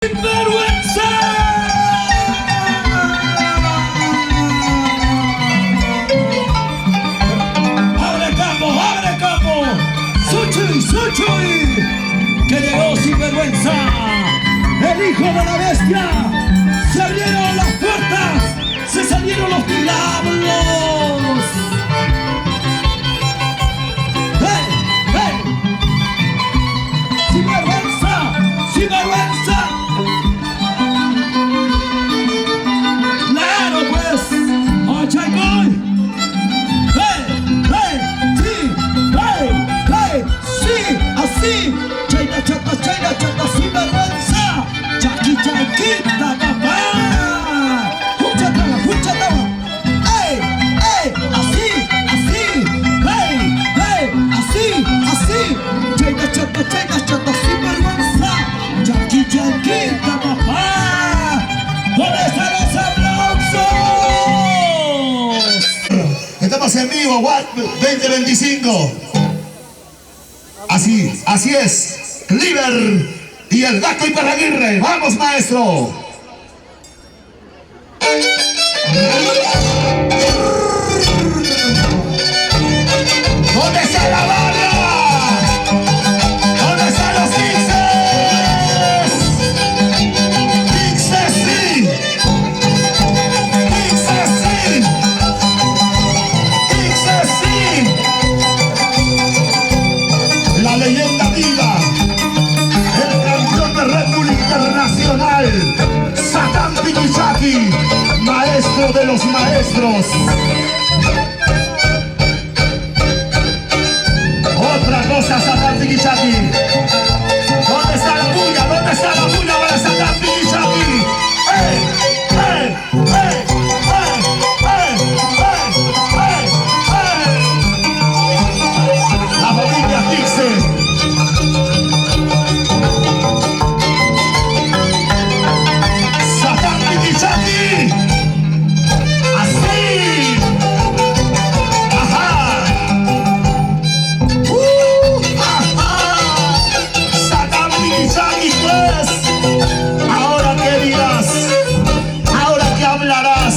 ¡Sinvergüenza! ¡Abre campo! ¡Suchuy! Que llegó Sinvergüenza, el hijo de la bestia. Se abrieron las puertas, se salieron los diablos. ¡Hey! ¡Sinvergüenza! ¡Claro pues! ¡Oh, Chaycoy! ¡Sí! ¡Así! ¡Chaita, sinvergüenza! ¡Chaquita, papá! ¡Mucha taba! ¡Ey! ¡Así! ¡Así! ¡Chaita, sinvergüenza! ¡Chaquita, papá! ¿Dónde están los aplausos? Estamos en vivo, Watt 2025. Así es, Cliver y el Gato Iparraguirre. ¡Vamos, maestro! ¿Dónde está la barra? ¿Dónde están los Pixes? ¡Pixes sí! La leyenda viva, el campeón de Red Bull Internacional, Satán Pikichaki, maestro de los maestros. Otra cosa, Satán Pikichaki. ¿Dónde está la bulla? Para Satán Pikichaki? La familia Pixel. Satán Pikichaki. Así. Ajá. Satán Pikichaki, pues. Ahora qué dirás. Ahora qué hablarás.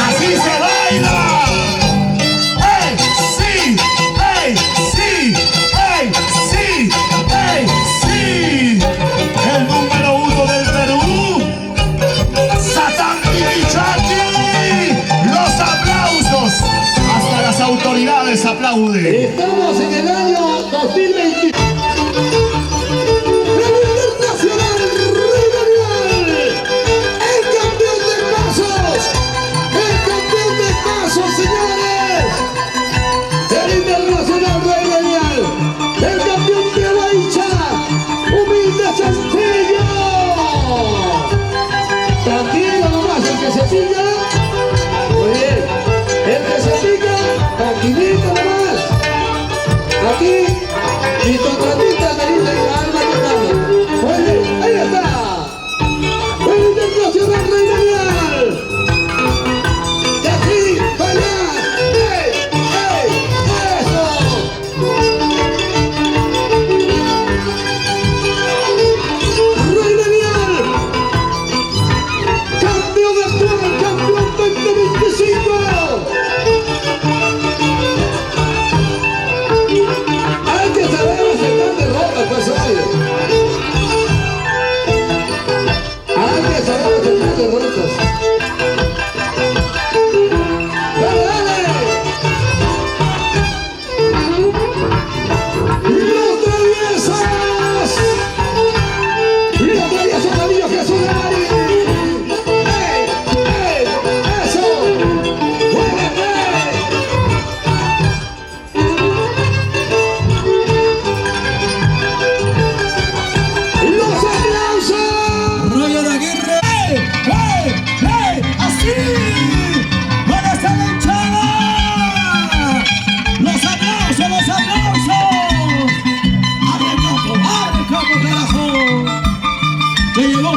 Así se baila. ¡Sí! El número 1 del Perú, Satán Pikichaki. Los aplausos. Hasta las autoridades aplauden. Estamos en el año 2020. Aquí, mi contratista me dice alma que estamos. Oye, ahí está. El Internacional Rey Daniel. Y aquí, bailar. Eso. Rey Daniel. Campeón actual, campeón 2025.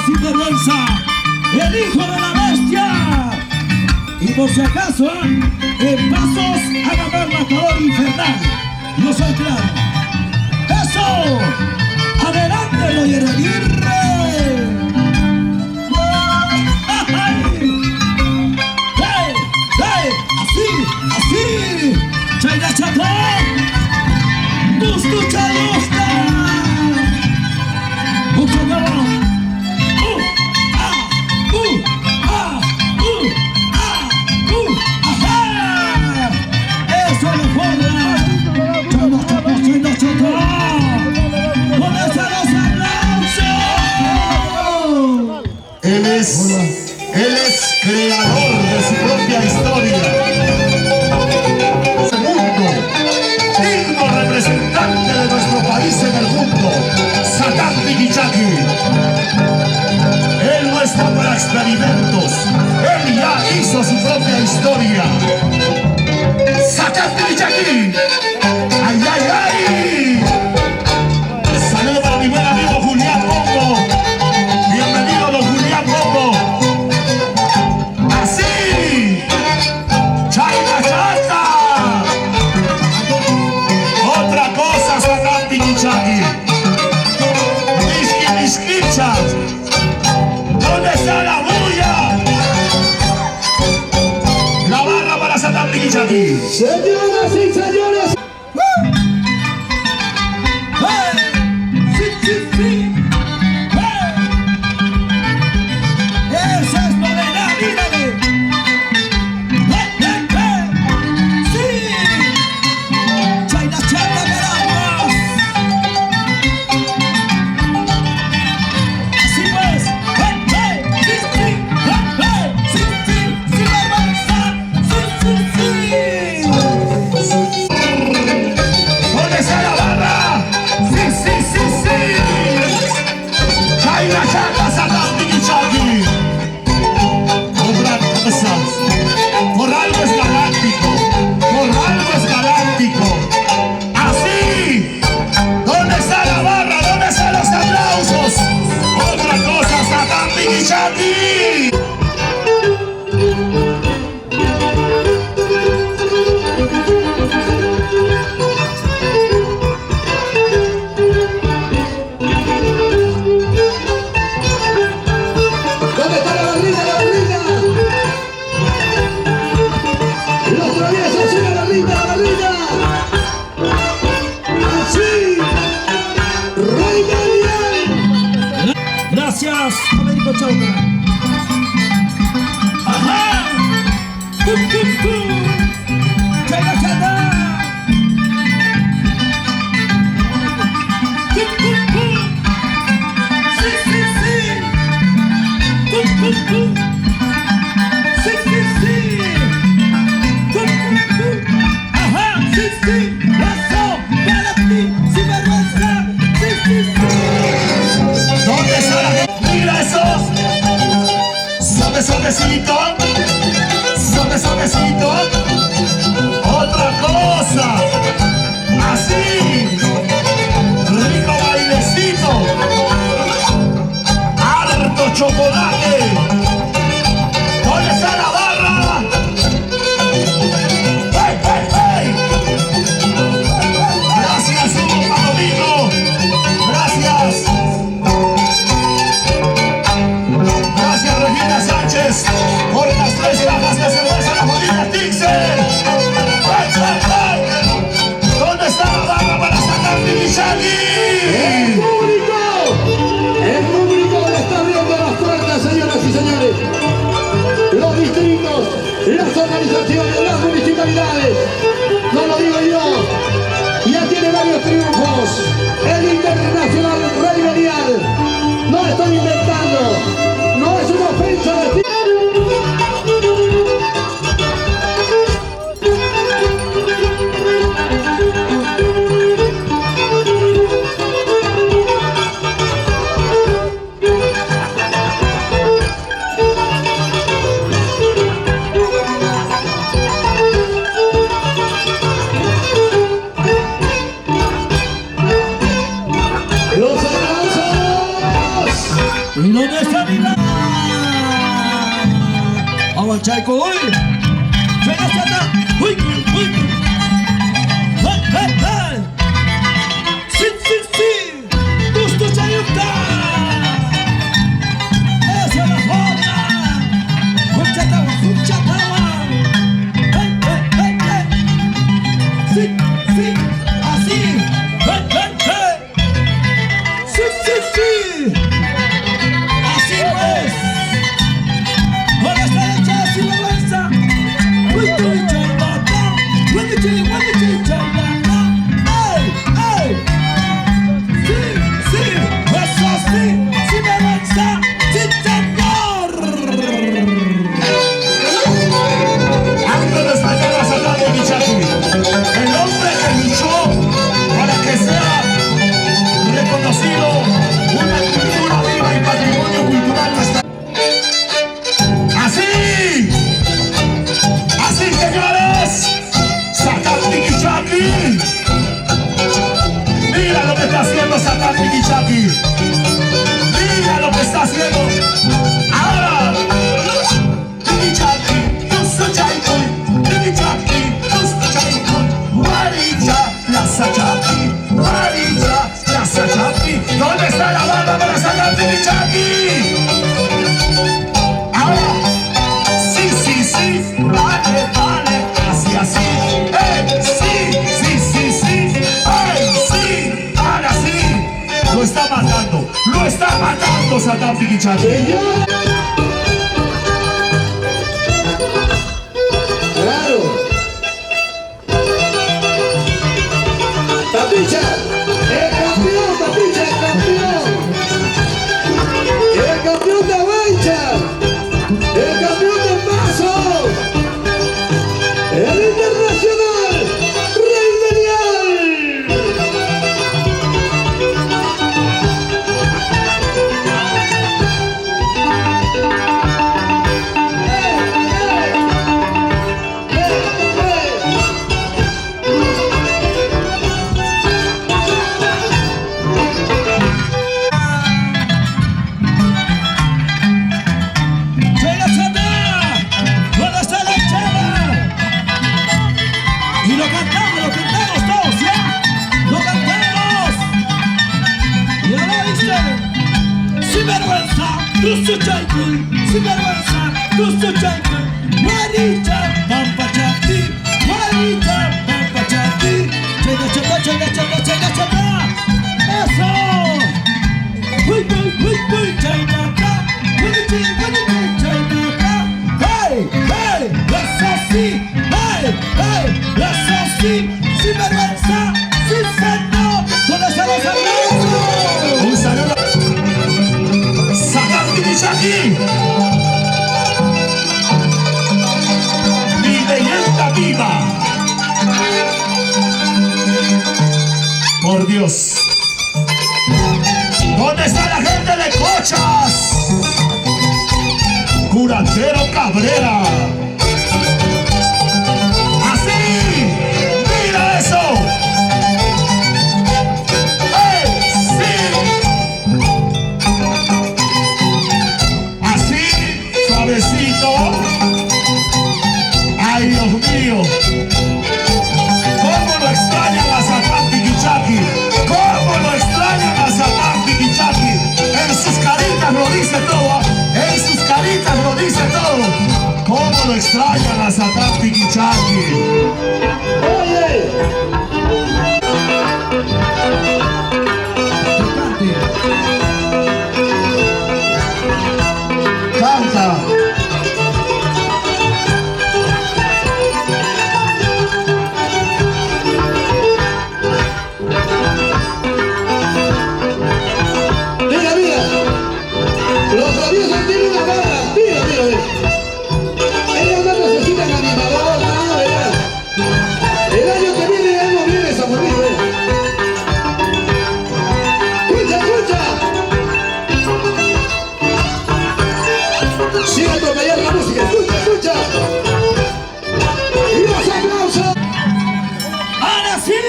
Sinvergüenza, el hijo de la bestia. Y por si acaso, en pasos a ganar matador infernal. No soy claro. ¡Eso! ¡Adelante! de la guerra, guerra. Así, Chayna Chata, Gusto Chayosta, Buchanaba, ajá, eso es forma, Chayna Chata, con esa los aplausos. Él es creador de su propia historia. Digno representante de nuestro país en el mundo, Satán Tiquichaqui. Él no está para experimentos, él ya hizo su propia historia. Satán Tiquichaqui. ¡Ay, ay, ay! Saludos para mi buen amigo Julián Pombo. Bienvenido, don Julián Pombo. Así, Chayna Chata. Otra cosa, Satán Tiquichaqui. Misquicha. ¿Dónde está la bulla? La barra para Satán Tiquichaqui. Señoras y señores, Sí. Eso es novela, mírame. Sí. Chayna Chata Paraguas. Así pues. Sí, vergüenza. Sí. ¿Dónde está la barra? Sí. Chayna Chata, Satán Tiquichaqui. Otra cosa. Por algo es galáctico. Así. ¿Dónde está la barra? ¿Dónde están los aplausos? Otra cosa, Satán Tiquichaqui. ¿dónde está la barrita? Los traviesos, sí, la barrita. Así, Rey Daniel. Gracias, Américo Chauca. Ajá. Chayna Chata. Ajá, sí. Eso, para ti, sin vergüenza. Sí. ¿Dónde está la gente? Mira eso. Suavecito. Otra cosa. Así. Rico bailecito. Harto chocolate. ¿Dónde está la barra? ¡Hey! Gracias, Hugo Palomino. Gracias. Gracias, Regina Sánchez, por las 3 cajas de cerveza La Jodida Tixer. ¡Hey! ¿Dónde está la barra para Satán Tiquichaqui? El público le está abriendo las puertas, señoras y señores. Los distritos, las organizaciones, las municipalidades, no lo digo yo, ya tiene varios triunfos. El internacional Rey Daniel, no estoy inventando, no es una ofensa de ¿Y dónde está mi mamá? Vamos, Chaico, uy. Chayna Chata, uy. Hey. Sí. Gusto Chayo. barra para Satán Piquichaqui. Ahora, sí, sí, sí, dale, dale, así, así. Sí, sí, sí, sí, sí, ahora sí. Lo está matando Satán Piquichaqui. Claro. Tapicha, el campeón, Tapicha, el campeón. El campeón de Avancha. El campeón del Paso. El internacional Rey Daniel. Llega Satán, ¿dónde está la chela? Y lo cantamos todos, ¿ya? Lo cantamos. Y ahora dice, sin vergüenza, tú suchaiki, sin vergüenza, tú suchaiki. Guarita, pampachati, guarita, pampachati. Chega, chega, chega, chega, chega, chega. Eso. Uy, uy, uy, uy, chainata. Hey, hey, eso sí, hey, hey, eso sí, sin vergüenza, sin seno, ¿dónde están los aplausos? Un saludo a Satán Piquichaqui. Mi leyenda viva. Por Dios. ¿Dónde está la gente de Cochas? Curandero Cabrera. Así, mira eso. Sí. Así, suavecito. Ay, Dios mío. ¿Cómo lo extrañan a Satán Piquichaqui? ¿Cómo lo extrañan a Satán Piquichaqui? En sus caritas lo dice todo. En sus caritas lo dice todo. ¿Cómo lo extrañan a Satán Piquichaqui? Oye, Canta. mira, mira. Los traviesos tienen una barra. Mira, mira, mira. Ellos no necesitan animador, nada, ¿verdad? El año que viene ya no viene esa familia, ¿verdad? Escucha, escucha. Sigue atropellando la música. Escucha, escucha. Y los aplausos. Ahora sí,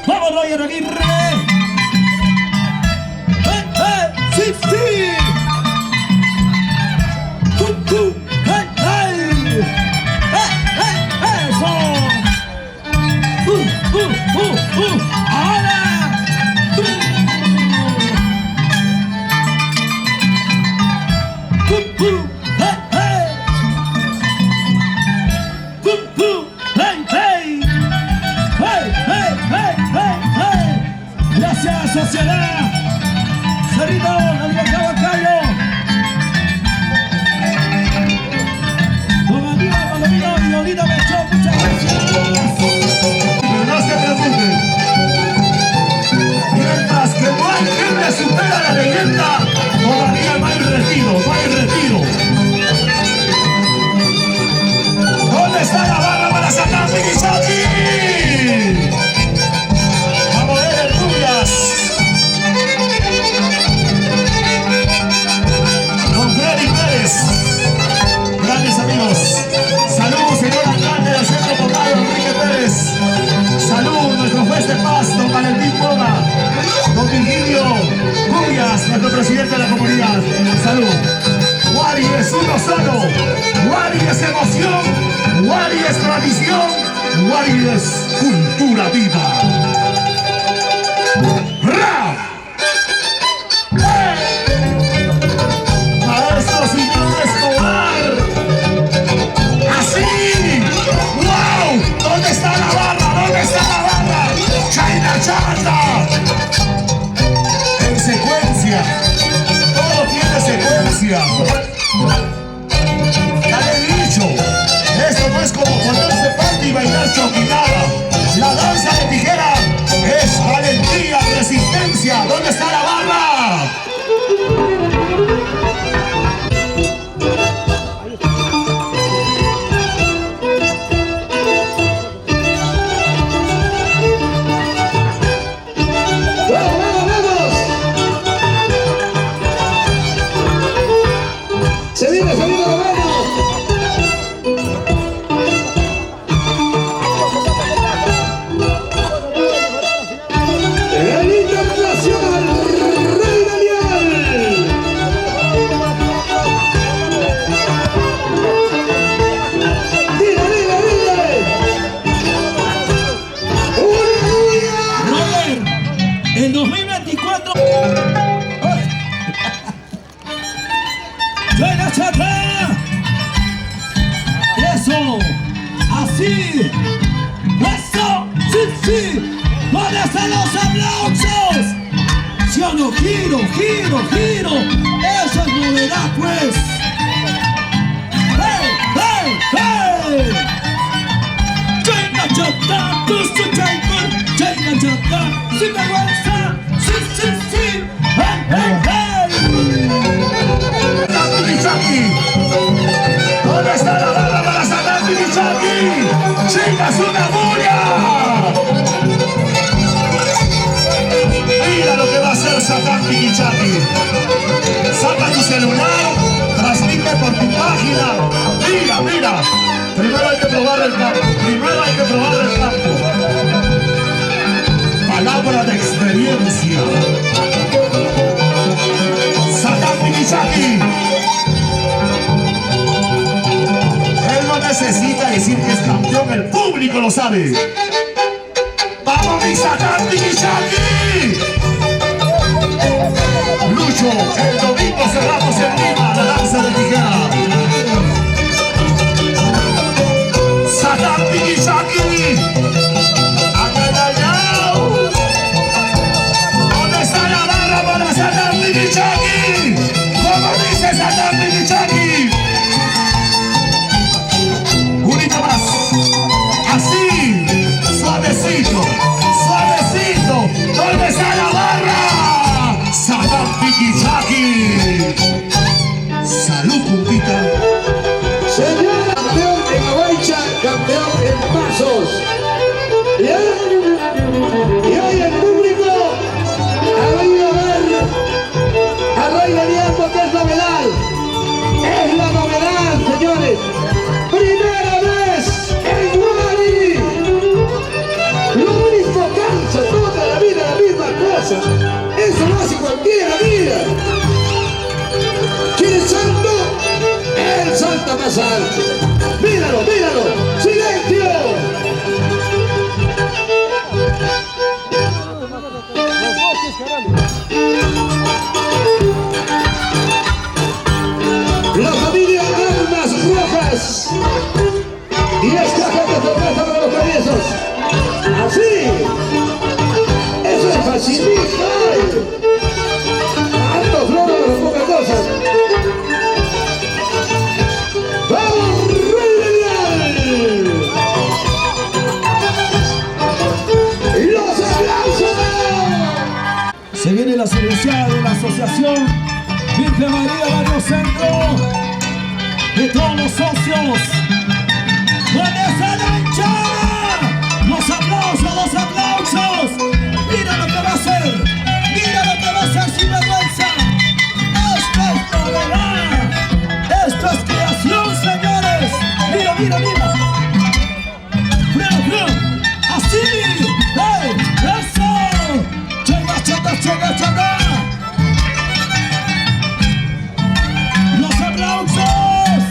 vamos Roger Aguirre. Sí, sí. Hey, hey. Eso. Ahora. Gracias, sociedad. Cerrito, la libertad bancario. Don Aníbal Palomino y Lolita Mechón, muchas gracias. Pero no se preocupen. Mientras que no hay quien le supera la leyenda, todavía no hay retiro, no hay retiro. ¿Dónde está la barra para Satán Piquichaqui? Vamos a ver el Rubias. Don Freddy Pérez. Grandes amigos. Salud, señor alcalde del Centro Poblado, Enrique Pérez. Salud, nuestro juez de paz, don Valentín Boga. Don Virgilio Rubias, nuestro presidente de la comunidad. Salud. Wari es uno solo. Wari es emoción. Wari es tradición. Wari es cultura viva. ¡Ra! gracias. Ya le he dicho, esto no es como ponerse parte y bailar choquinada. La danza de tijera es valentía, resistencia. ¿Dónde está la barra? Se viene lo bueno. El internacional Rey Daniel. Dile. Robert, en 2024. ¡Venga, chata! ¡Eso! ¡Así! ¡Eso! ¡Sí! ¿Dónde están los aplausos? ¡Si o no! ¡Giro! ¡Eso es novedad, pues! ¡Hey! ¡Chenga, chata! ¡Tú se chenga, chata! ¡Sin vergüenza! ¡Sí! ¡Hey! ¿Dónde está la barra para sacar Piquichaki? ¡Chicas, una furia! Mira lo que va a hacer sacar Piquichaki. Saca tu celular, transmite por tu página. Mira. Primero hay que probar el campo. Palabra de experiencia. Sacar Piquichaki. Necesita decir que es campeón, el público lo sabe. ¡Vamos, mi Satán Piquichaki! Lucho, el domingo cerramos en Lima la danza de tijera. Satán Piquichaki. ¿Dónde está la barra para Satán Piquichaki? ¿Cómo dice Satán Piquichaki? Así, suavecito. ¿Dónde está la barra? Satán Piquichaki. Salud, puntita. Señor campeón en Aguaycha, campeón en pasos. Bien. Y hoy el público ha venido a ver a Rey Daniel porque es novedad. Es la novedad, señores. Primera vez en Guari. Lo mismo cansa toda la vida, la misma cosa. Eso lo hace cualquiera, mira. ¿Quiere salto? Él salta más alto. Míralo. ¡Silencio! La familia Armas Rojas. Y esta gente sorpresa para los traviesos. Así. Eso es facilito. Alto floro de las pocas cosas. ¡Vamos, Rey Daniel! ¡Los aplausos! Se viene la cerveceada de la asociación Virgen María Barrio Centro, de todos los socios. ¿Dónde está la hinchada? Los aplausos. Mira lo que va a hacer. Sin vergüenza. Esto es novedad. Esto es creación, señores. Mira. Así. ¡Hey! ¡Eso! ¡Chenga! ¡Los aplausos!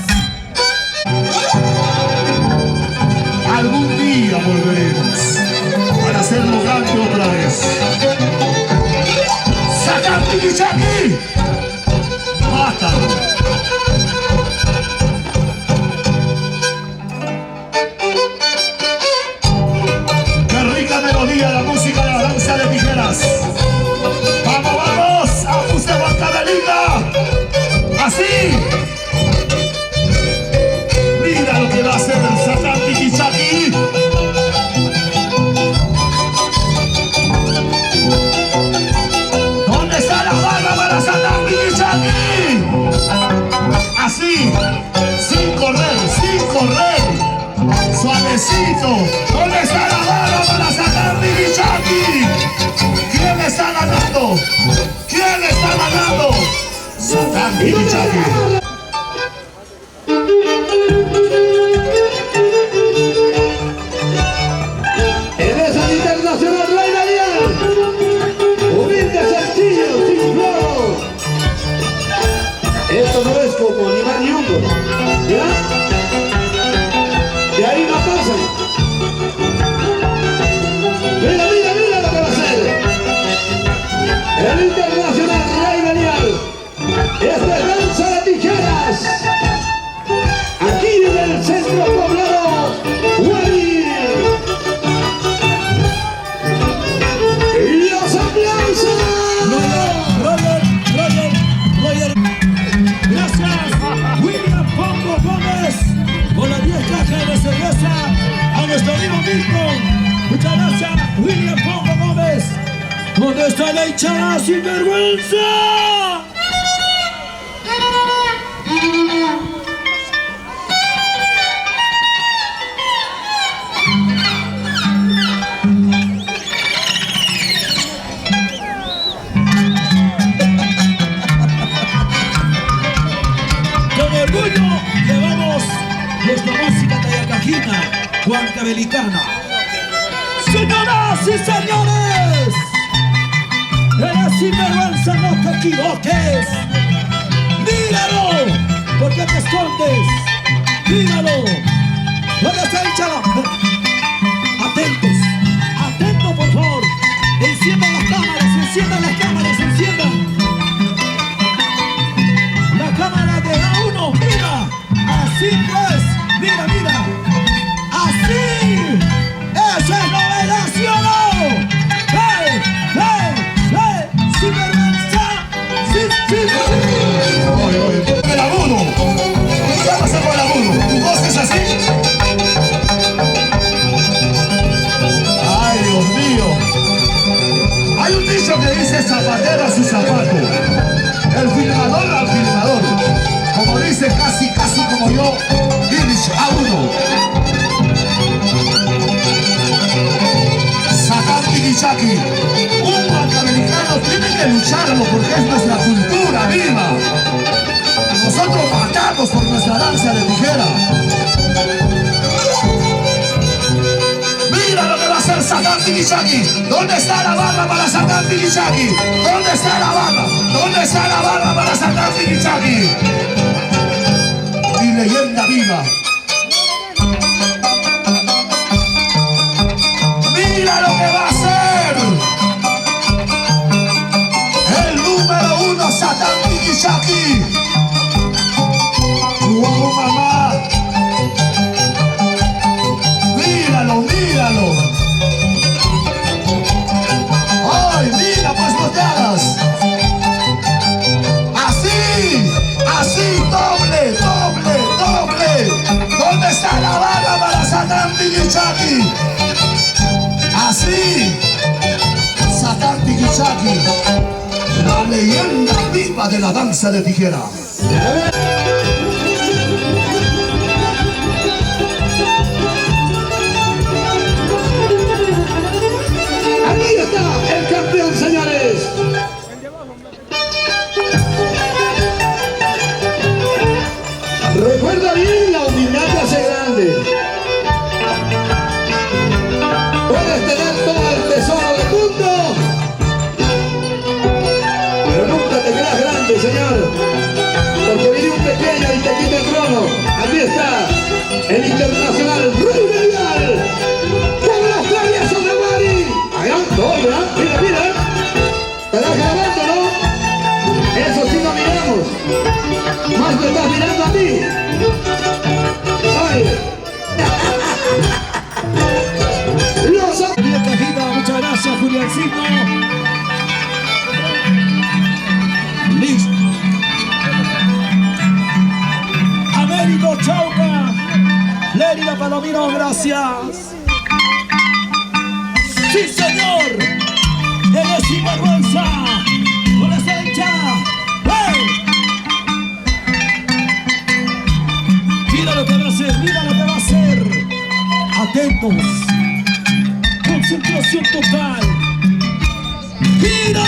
Algún día volveremos para hacerlo grande otra vez. ¡Satán Piquichaki! ¡Mátalo! ¡Qué rica melodía la música de la danza de tijeras! ¡Vamos! ¡A usted, Guantanamera! ¡Así! ¿Quién está ganando? Satán Tiquichaqui. Él es el internacional Rey Daniel. Humilde, sencillo, sin floro. Esto no es como ni más ni uno. ¿Ya? De ahí no pasan. Mira, mira, mira lo que va a hacer. El internacional Rey Daniel. Esto es danza de tijeras. Aquí en el centro poblado Guarí. Los aplausos. Roger. Gracias, William Pongo Gómez, por las 10 cajas de cerveza a nuestro amigo Milton. Muchas gracias, William Pongo Gómez. ¿Dónde está la hinchada sin vergüenza? Llevamos nuestra música tayacajina, huancabelicana. Señoras y señores, eres sinvergüenza, no te equivoques. Míralo, ¿por qué te escondes? Míralo. ¿Dónde está el chavo? Atentos, atentos por favor. Enciendan las cámaras, enciendan las cámaras, enciendan. La cámara de A1, mira, así pues, mira, mira, así, ¡eso es novedad, sí o no! ¡Hey, hey, hey! ¡Sin vergüenza! ¡Sí! El agudo. ¿Qué pasa con el agudo? ¿Tu voz es así? Ay, Dios mío. Hay un dicho que dice zapatero a su zapato. El filmador al filmador. Como dice casi como yo, Irish A1. Satán Tiquichaqui. Un huancabelicano tiene que lucharlo porque es nuestra cultura viva. Nosotros matamos por nuestra danza de tijera. Mira lo que va a hacer Satán Tiquichaqui. ¿Dónde está la barra para Satán Tiquichaqui? ¿Dónde está la barra? ¿Dónde está la barra para Satán Tiquichaqui? Mi leyenda viva. Mira lo que va a hacer el número 1 Satán Tiquichaqui. ¡Wow, mamá! Míralo, míralo. ¡Ay, mira, pues no te hagas! Así, así, doble. ¿Dónde está la barra para Satán Tiquichaqui? Así, Satán Tiquichaqui, la leyenda viva de la danza de tijera. Aquí está el campeón, señores. Recuerda bien, la humildad te hace grande. Puedes tener todo el tesoro del mundo, pero nunca te creas grande, señor, porque viene un pequeño y te quita el trono. Aquí está el internacional Rey Daniel con los traviesos de Guarí. Allá, no, ¿verdad? Mira, mira. Te estás grabando, ¿no? Eso sí lo miramos. Más te estás mirando a mí. Ay. Muchas gracias, Juliancito. Listo. Américo Chauca, Lérida Palomino, gracias. Sí, señor. Eres sinvergüenza. Con esta hinchada. ¡Hey! Mira lo que va a hacer, mira lo que va a hacer. Atentos. Concentración total. ¡Giro!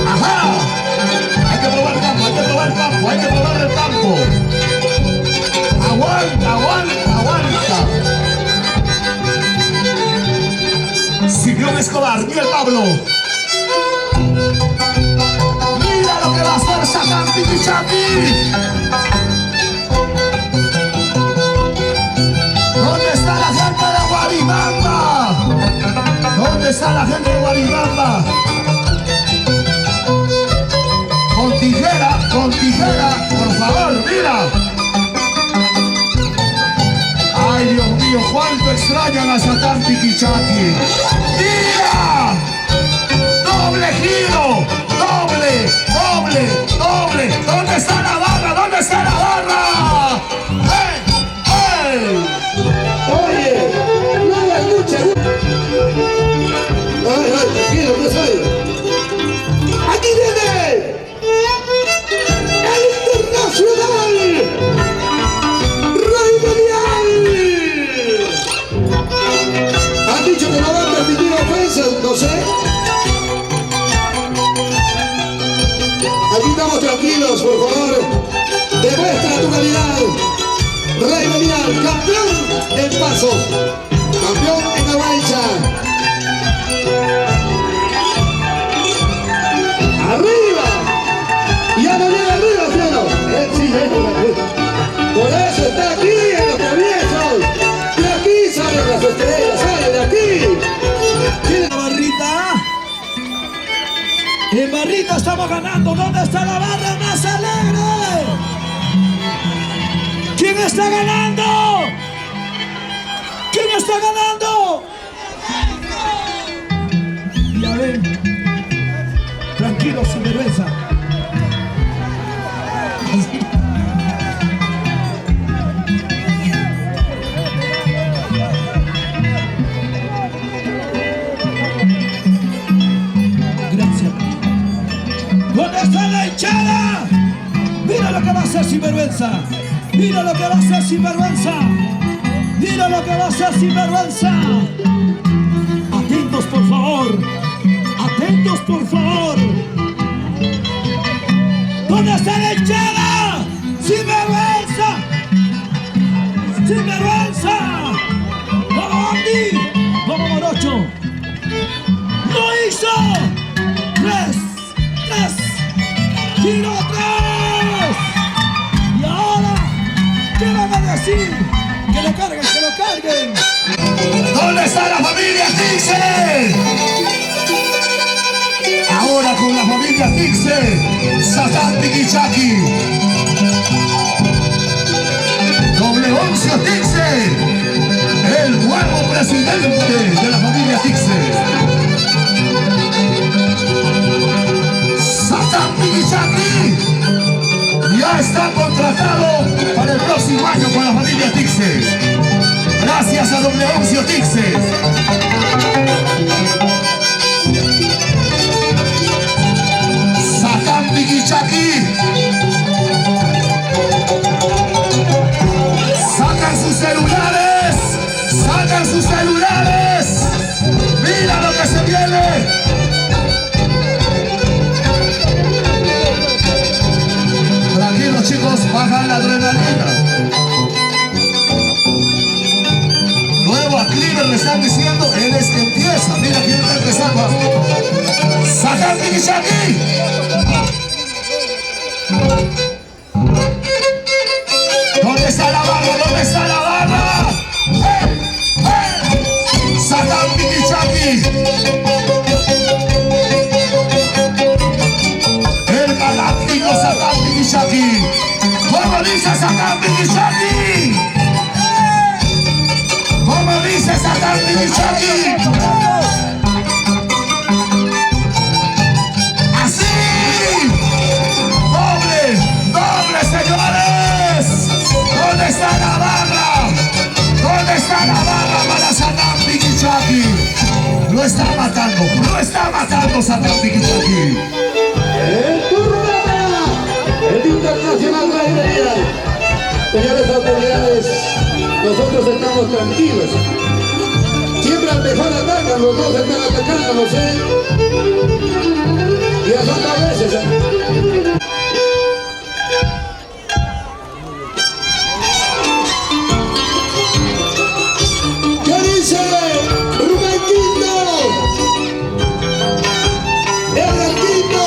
Ajá. Hay que probar el campo, hay que probar el campo, hay que probar el campo. Aguanta, aguanta, aguanta. Simeón Escobar, Miguel Pablo. Mira lo que va a hacer Satán Tiquisaqui. ¿Dónde está la gente de Guaribamba? ¿Dónde está la gente de Guaribamba? Con tijera, por favor, mira. Ay, Dios mío, cuánto extrañan a Satán Tiquisaqui. ¡Mira! ¡Doble giro! ¡Doble! ¡Doble! ¡Doble! ¿Dónde está la barra? ¿Dónde está la barra? ¡Hey! ¡Hey! Oye, no la escucha. Ay, tranquilo, no soy. Aquí viene el internacional Rey Mundial. Han dicho que no van a permitir ofensas, no sé. Aquí estamos tranquilos, por favor. Demuestra tu calidad. Rey Mundial, campeón en pasos, campeón en avalancha. ¡Arriba! ¡Y a mañana arriba, cielo! Sí, por eso está aquí en los comienzos. De aquí salen las estrellas, salen de aquí. La barrita. En barrita estamos ganando. ¿Dónde está la barra más alegre? ¿Quién está ganando? ¿Quién está ganando? Ya ven. Tranquilo, sin vergüenza. Gracias. ¿Dónde está la hinchada? Mira lo que va a hacer sin vergüenza. Mira lo que va a hacer sin vergüenza. Mira lo que va a hacer sin vergüenza. Atentos, por favor. Atentos, por favor. ¿Dónde está la hinchada? ¡Sin vergüenza! ¡Sin vergüenza! ¡Vamos, Andy! ¡Vamos, Morocho! ¡Lo hizo! ¡Tres! ¡Giro 3! Y ahora, ¿qué van a decir? ¡Que lo carguen, que lo carguen! ¿Dónde está la familia Tixe? Ahora con la familia Tixe, Satán Tiquisaqui. Oncio Tixe, el nuevo presidente de la familia Tixe. Satán Tiquisaqui ya está contratado para el próximo año con la familia Tixe. Gracias a Oncio Tixe. Satán Tiquisaqui. Sacan sus celulares. Sacan sus celulares. Mira lo que se viene. Tranquilos, chicos, bajan la adrenalina. Nuevo a Cliver le están diciendo, él es que empieza. Mira quién está empezando. Satán Tiquisaqui. ¿Dónde está la barra? ¿Dónde está la barra? ¡Hey! ¡Hey! Satán Tiquisaqui. El galáctico Satán Tiquisaqui. ¿Cómo dice Satán Tiquisaqui? ¿Cómo dice Satán Tiquisaqui? ¡Así! ¡Doble! ¡Doble, señores! ¿Dónde está la barra? ¿Dónde está la barra para Satán Tiquisaqui? Lo está matando Satán Tiquisaqui. El turno de el internacional Rey Mundial. Señores autoridades, nosotros estamos tranquilos. los dos están atacando, no sé. Y eso dos veces. ¿Qué dice Rubén Quinto? ¡El Quinto!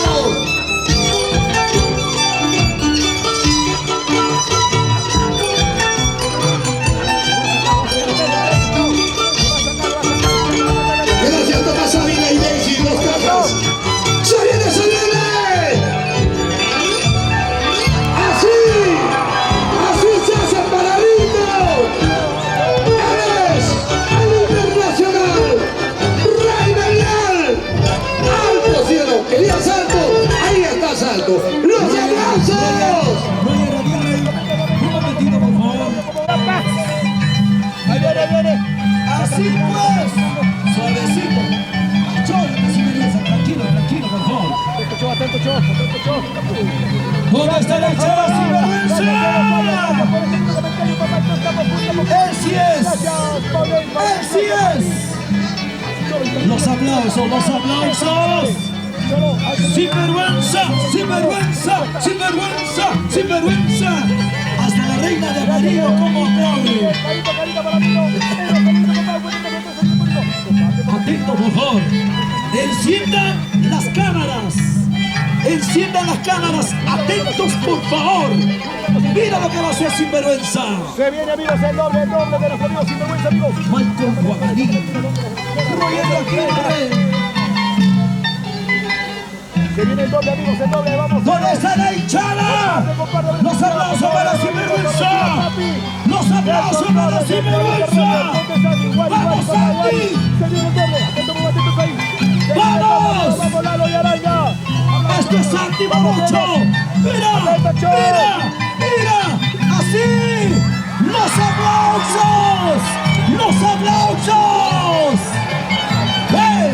Gracias Tomás Sabina y Daisy, los cajas. ¡Se viene, se viene! Así se hace para lindo. Eres el internacional, rey mundial. Alto cielo, quería salto, ahí está salto. ¡Los aplausos! Roger Aguirre, un momentito, por favor. Ahí viene. Así pues, suavecito. Chórate, Sinvergüenza, tranquilo, por favor. Atento, Cho. ¿Dónde está la chava Sinvergüenza? ¡Él sí es! Los aplausos. Sinvergüenza. Hasta la reina de amarillo como aplaude. Atento, por favor. Enciendan las cámaras. Atentos, por favor. Mira lo que va a hacer Sinvergüenza. Se viene, amigos, el doble de los amigos Sinvergüenza, amigos. Michael Guacarí. Roger Aguirre. Se viene el doble, amigos, vamos. ¿Dónde está la hinchada? Los aplausos para Sinvergüenza. ¡Vamos, Santi! Se viene el doble, atentos ahí. ¡Vamos! Vamos, Lalo y Araya. ¡Esto es Santi Morocho! ¡Mira! ¡Así! ¡Los aplausos! ¡Hey!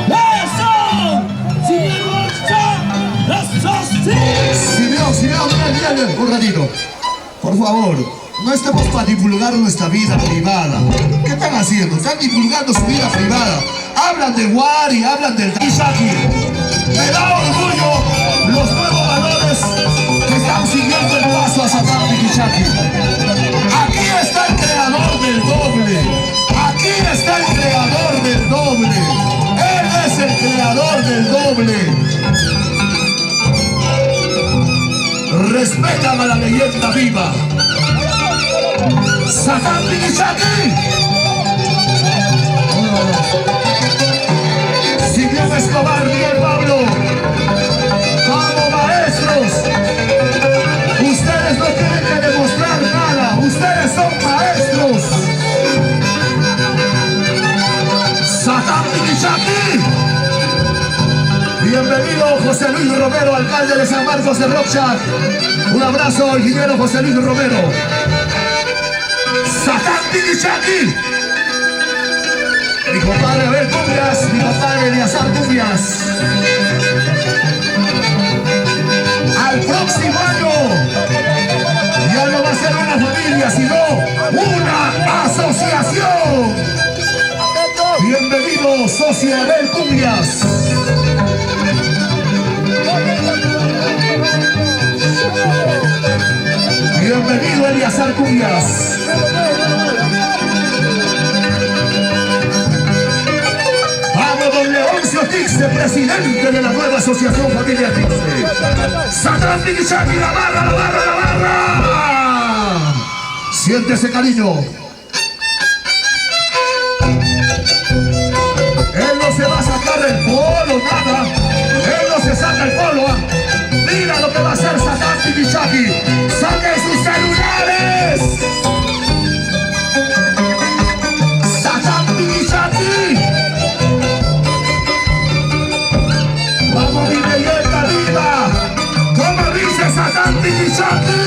¡Eso! ¡Sinvergüenza! ¡Eso sí! Simeón, mira, un ratito. Por favor, no estemos para divulgar nuestra vida privada. ¿Qué están haciendo? Están divulgando su vida privada. Hablan de Wari, hablan del Isaki. Me da orgullo los nuevos valores que están siguiendo el paso a Satán Pikichaki. Aquí está el creador del doble. Él es el creador del doble. Respetan a la leyenda viva. Satán Pikichaki. Silvio Escobar, Miguel Pablo. Vamos, maestros. Ustedes no tienen que demostrar nada. Ustedes son maestros. Satán Pikichaki. Bienvenido José Luis Romero, alcalde de San Marcos de Rocha. Un abrazo, ingeniero José Luis Romero. Satán Pikichaki. Mi compadre Abel Cumbias, mi compadre Eliazar Cumbias. Al próximo año ya no va a ser una familia, sino una asociación. Bienvenido, socio Abel Cumbias. Bienvenido, Eliazar Cumbias. Don Leoncio Tixe, presidente de la nueva asociación Familia Tixe. Satán Pikichaki, la barra. Siéntese, cariño. Él no se va a sacar el polo, nada. Él no se saca el polo. Mira lo que va a hacer Satán Pikichaki. ¡Saquen sus celulares! Satán Pikichaki. ¡Vamos, mi leyenda viva! ¡Como dice Satán Pikichaki!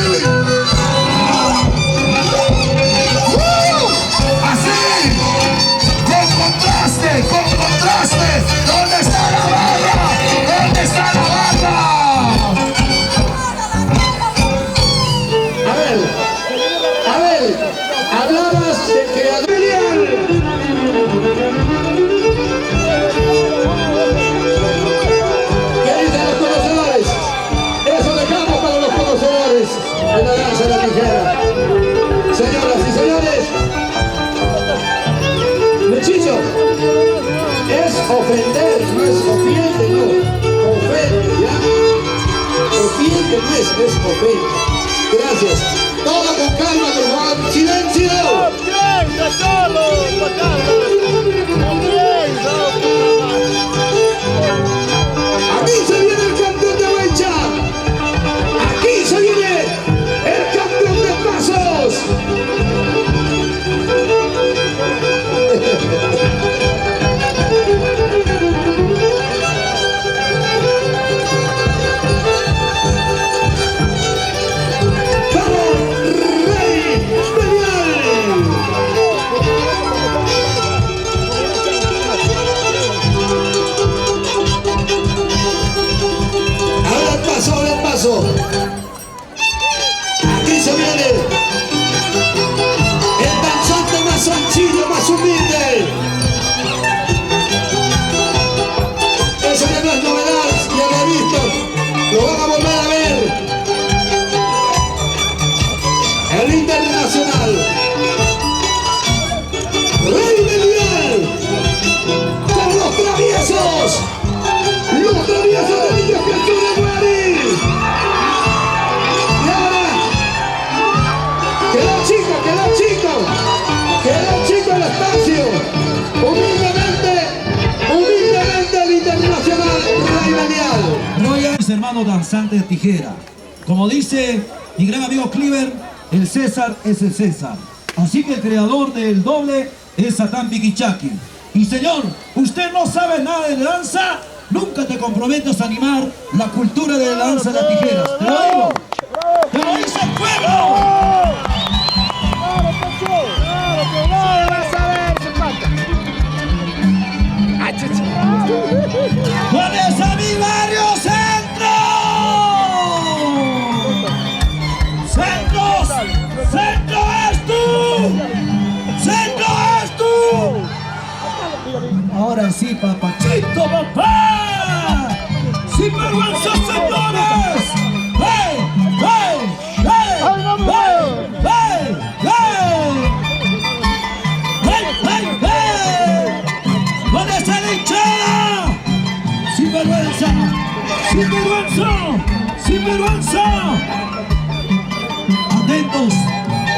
Es momento. Gracias. Todo con calma, por favor. ¡Silencio! ¡Piensa, Carlos! Aquí se viene el campeón de Huaycha. Aquí se viene el campeón de pasos. ¡Vamos, Rey Belial! Ahora el paso. Aquí se viene el danzante más sencillo, más humilde. Eso ya no es novedad, ya lo he visto. Lo van a volver a ver. El internacional Rey Belial con los traviesos de Villa Criatura Guarí. Y ahora quedó chico el espacio. Humildemente el internacional Rey Belial. Royal, mis hermanos danzantes de tijera. Como dice mi gran amigo Cliver, el César es el César. Así que el creador del doble es Satán Piquichaki. Y señor, usted no sabe nada de danza, nunca te comprometas a animar la cultura de la danza de las tijeras. Te lo digo. Te lo dice el pueblo. ¡Claro, Pancho! ¡Claro, que no vas a ver, se mata! ¡Ah, chichi! ¡Pones a mi barrio centro! ¡Centros! ¡Centro es tú! ¡Centro es tú! Ahora sí, papachito, papá. ¡Sin vergüenza, señores! ¡Hey! ¡Hey! ¡Hey! ¡Hey! ¡Hey! ¡Hey! ¡Hey! ¡Hey! ¿Dónde está la hinchada? ¡Sin vergüenza! ¡Sin vergüenza! ¡Sin vergüenza! ¡Atentos!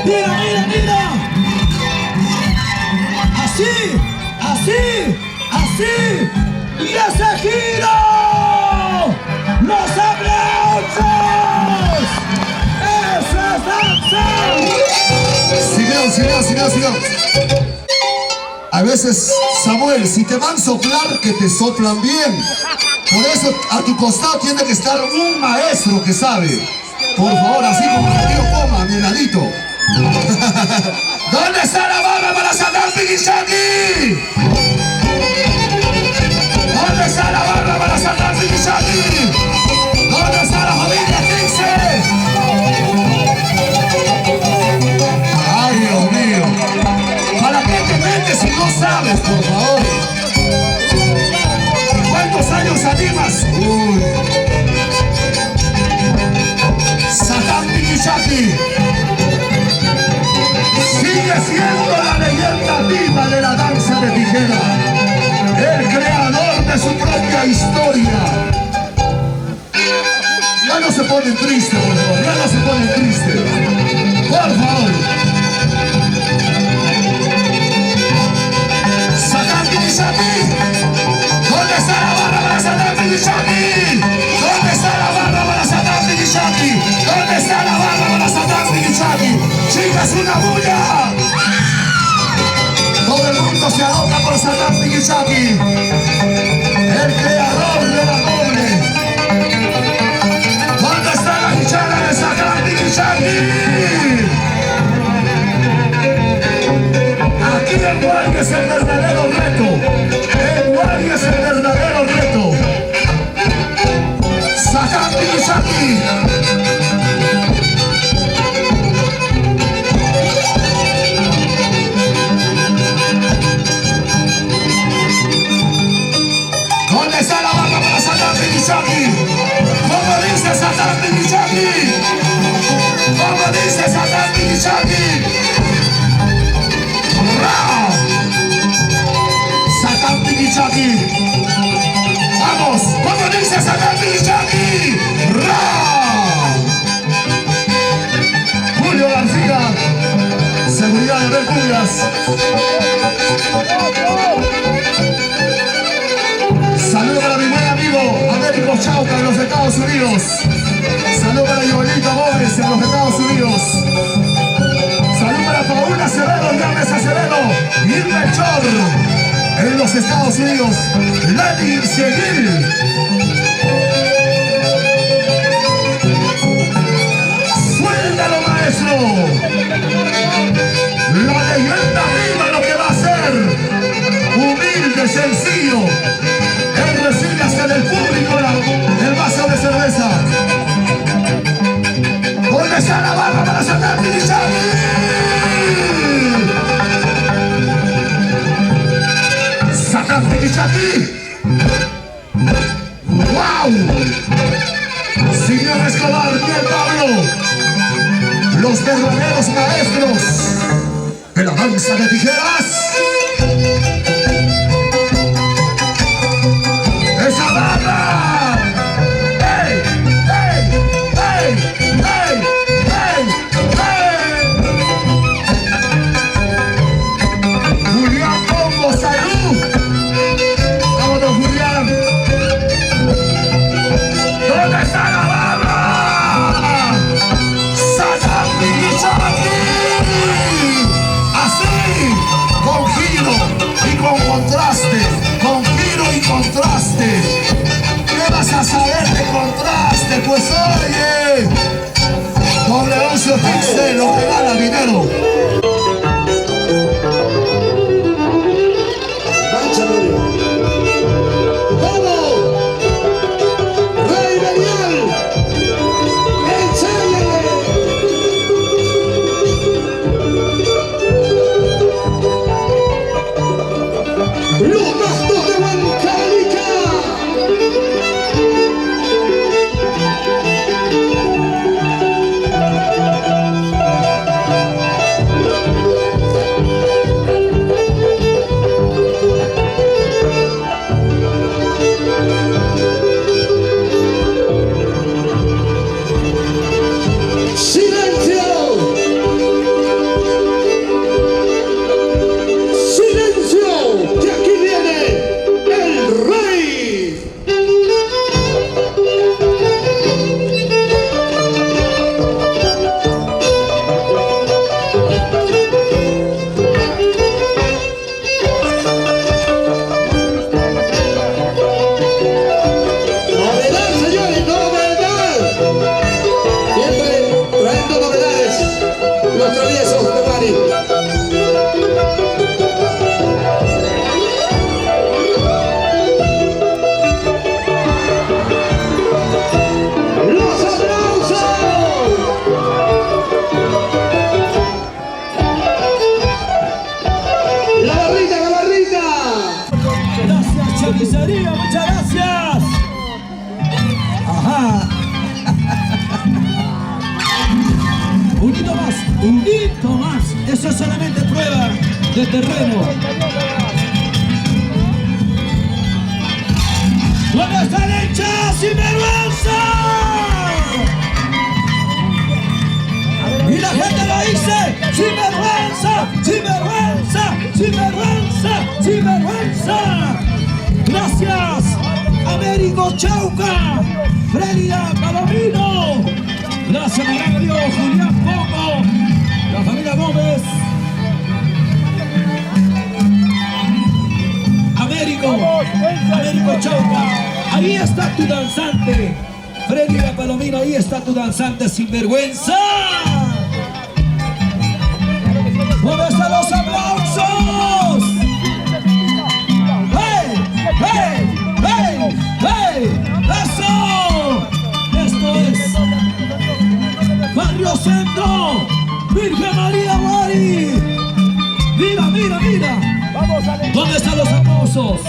¡Mira, mira, mira! ¡Así! ¡Así! ¡Así! ¡Y ese giro! ¡Los aplausos! ¡Esa es danza! Silencio. A veces, Samuel, si te van a soplar, que te soplan bien. Por eso, a tu costado tiene que estar un maestro que sabe. Por favor, así como el tío Coma, mi heladito. ¿Dónde está la barra para Satán Piquichaki? ¿Dónde está la barra para Satán Piquichaki? ¿Dónde está la familia 15? Ay, Dios mío. ¿Para qué te metes si no sabes, por favor? ¿Cuántos años animas? Uy. Satán Piquichaki sigue siendo la leyenda viva de la danza de tijera, el creador de su propia historia. Ya no se ponen tristes, por favor, ya no se ponen tristes. Por favor. Satán Piquichaki, ¿dónde está la barra para Satán Piquichaki? ¿Dónde está la barra para Satán Piquichaki? ¿Dónde está la barra para Satán Piquichaki? ¡Chicas, una bulla! Todo el mundo se aloca por Satán Piquichaki, el creador de la doble. ¿Dónde está la hinchada de Satán Piquichaki? Aquí en Guay es el verdadero reto. En Guay es el verdadero reto. Satán Piquichaki. ¿Dónde está la barra para Satán Piquichaki? ¿Cómo dice Satán Piquichaki? ¿Cómo dice Satán Piquichaki? ¡Ra! Satán Piquichaki. ¡Vamos! ¿Cómo dice Satán Piquichaki? ¡Ra! hacer cumbias. Saludos para mi buen amigo Américo Chauca de los Estados Unidos. Saludos para Joelito Gómez de los Estados Unidos. Saludos para Paula Acevedo, Llames Acevedo y Melchor en los Estados Unidos. Lenny Seguil. Suéltalo, maestro. La leyenda viva lo que va a ser. Humilde, sencillo. Él recibe hasta del público el vaso de cerveza. ¿Dónde está la barra para sacar Tirichani? ¡Sacar Tirichani! ¡Wow! Señor Escobar, bien Pablo. Los verdaderos maestros de la danza de tijeras. ¡Esa barra! ¡Ey! ¡Ey! ¡Ey! ¡Ey! ¡Ey! ¡Ey! Julián Pombo, salud. Vámonos, Julián. ¿Dónde está la barra? ¡Sacan Tirichani! Así, con giro y con contraste, con giro y contraste. ¿Qué vas a saber de contraste? Pues oye, W Pixel lo que gana dinero. ¡Vamos! ¡Rey Belial! ¡Enséñale! ¡Los bastos de Huancavelica! ¡Silencio! ¡Silencio! ¡Que aquí viene el rey! ¡Novedad, señores! ¡Novedad! Siempre trayendo novedades. Los traviesos de Mari. ¡Los aplausos! ¡La barrita, la barrita! Gracias, Chamisería, muchas gracias. Ajá. Un hito más, un hito más. Eso es solamente prueba de terreno. ¿Dónde está el hincha sin vergüenza? Y la gente lo dice, sin vergüenza, sin vergüenza, sin vergüenza, sin vergüenza. Gracias, Américo Chauca, Frélida Palomino. Gracias, mi gran amigo Julián Pombo, la familia Gómez. Américo Chauca, ahí está tu danzante. Frélida Palomino, ahí está tu danzante sin vergüenza. ¿Dónde están los aplausos? ¡Hey! ¡Hey! ¡Hey! ¡Hey! ¡Eso! Esto es Barrio Centro, Virgen María Mari. Mira, mira, mira. ¿Dónde están los aplausos?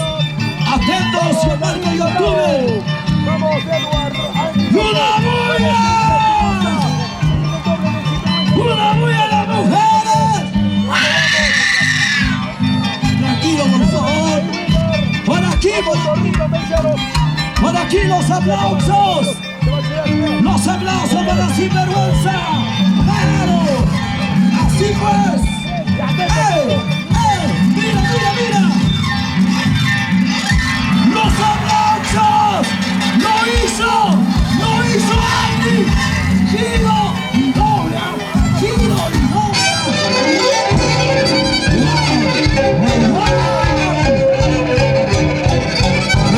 Atentos, Marco y Arturo. ¡Una bulla! ¡Una bulla a las mujeres! Tranquilo, por favor. Por aquí, por aquí los aplausos. Los aplausos para la sinvergüenza. ¡Claro! Así pues. Mira, mira, mira. Los aplausos. Lo hizo Andy. Giro y doble. Giro y doble.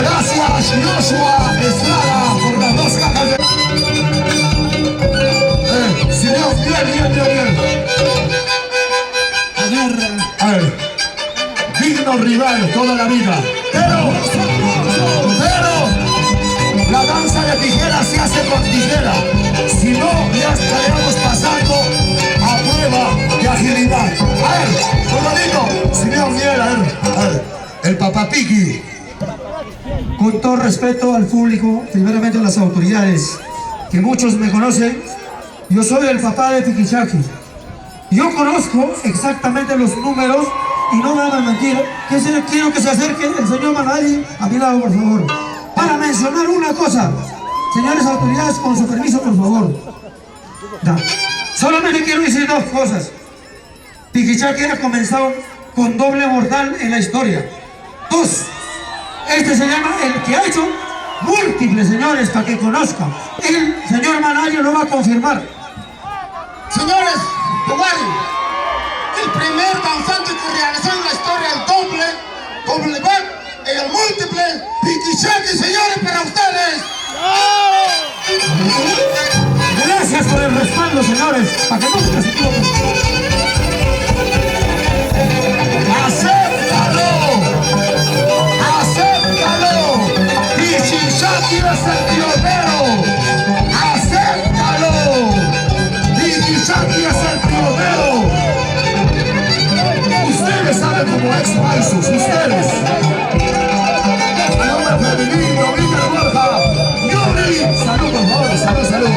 Gracias, Joshua Estrada, por las 2 cajas de... Señor, bien. Agarra. Digno rival toda la vida. Pero, la danza de tijera se hace con tijera. Si no, ya estaríamos pasando a prueba de agilidad. Bonito, señor Miel, a ver, el papá Piqui. Con todo respeto al público, primeramente a las autoridades, que muchos me conocen, yo soy el papá de Piquichaqui. Yo conozco exactamente los números y no me van a mentir. Quiero que se acerque el señor Manali a mi lado, por favor. Para mencionar una cosa, señores autoridades, con su permiso, por favor. Ya. Solamente quiero decir 2 cosas. Piquichaqui ha comenzado con doble mortal en la historia. 2. Este se llama el que ha hecho múltiples, señores, para que conozcan. El señor Manali lo va a confirmar. Señores, el primer danzante que realizó en la historia el doble back y el múltiple, Piquichaqui, señores, para ustedes. Gracias por el respaldo, señores, para que nunca se equivoquen. ¡Acéptalo! Pichichaqui es el pionero. ¡Acéptalo! Pichichaqui es el pionero. Ustedes saben cómo es Paisos, ustedes. A nombre de Federico, Víctor Borja, Yuri. Salud, por favor, salud.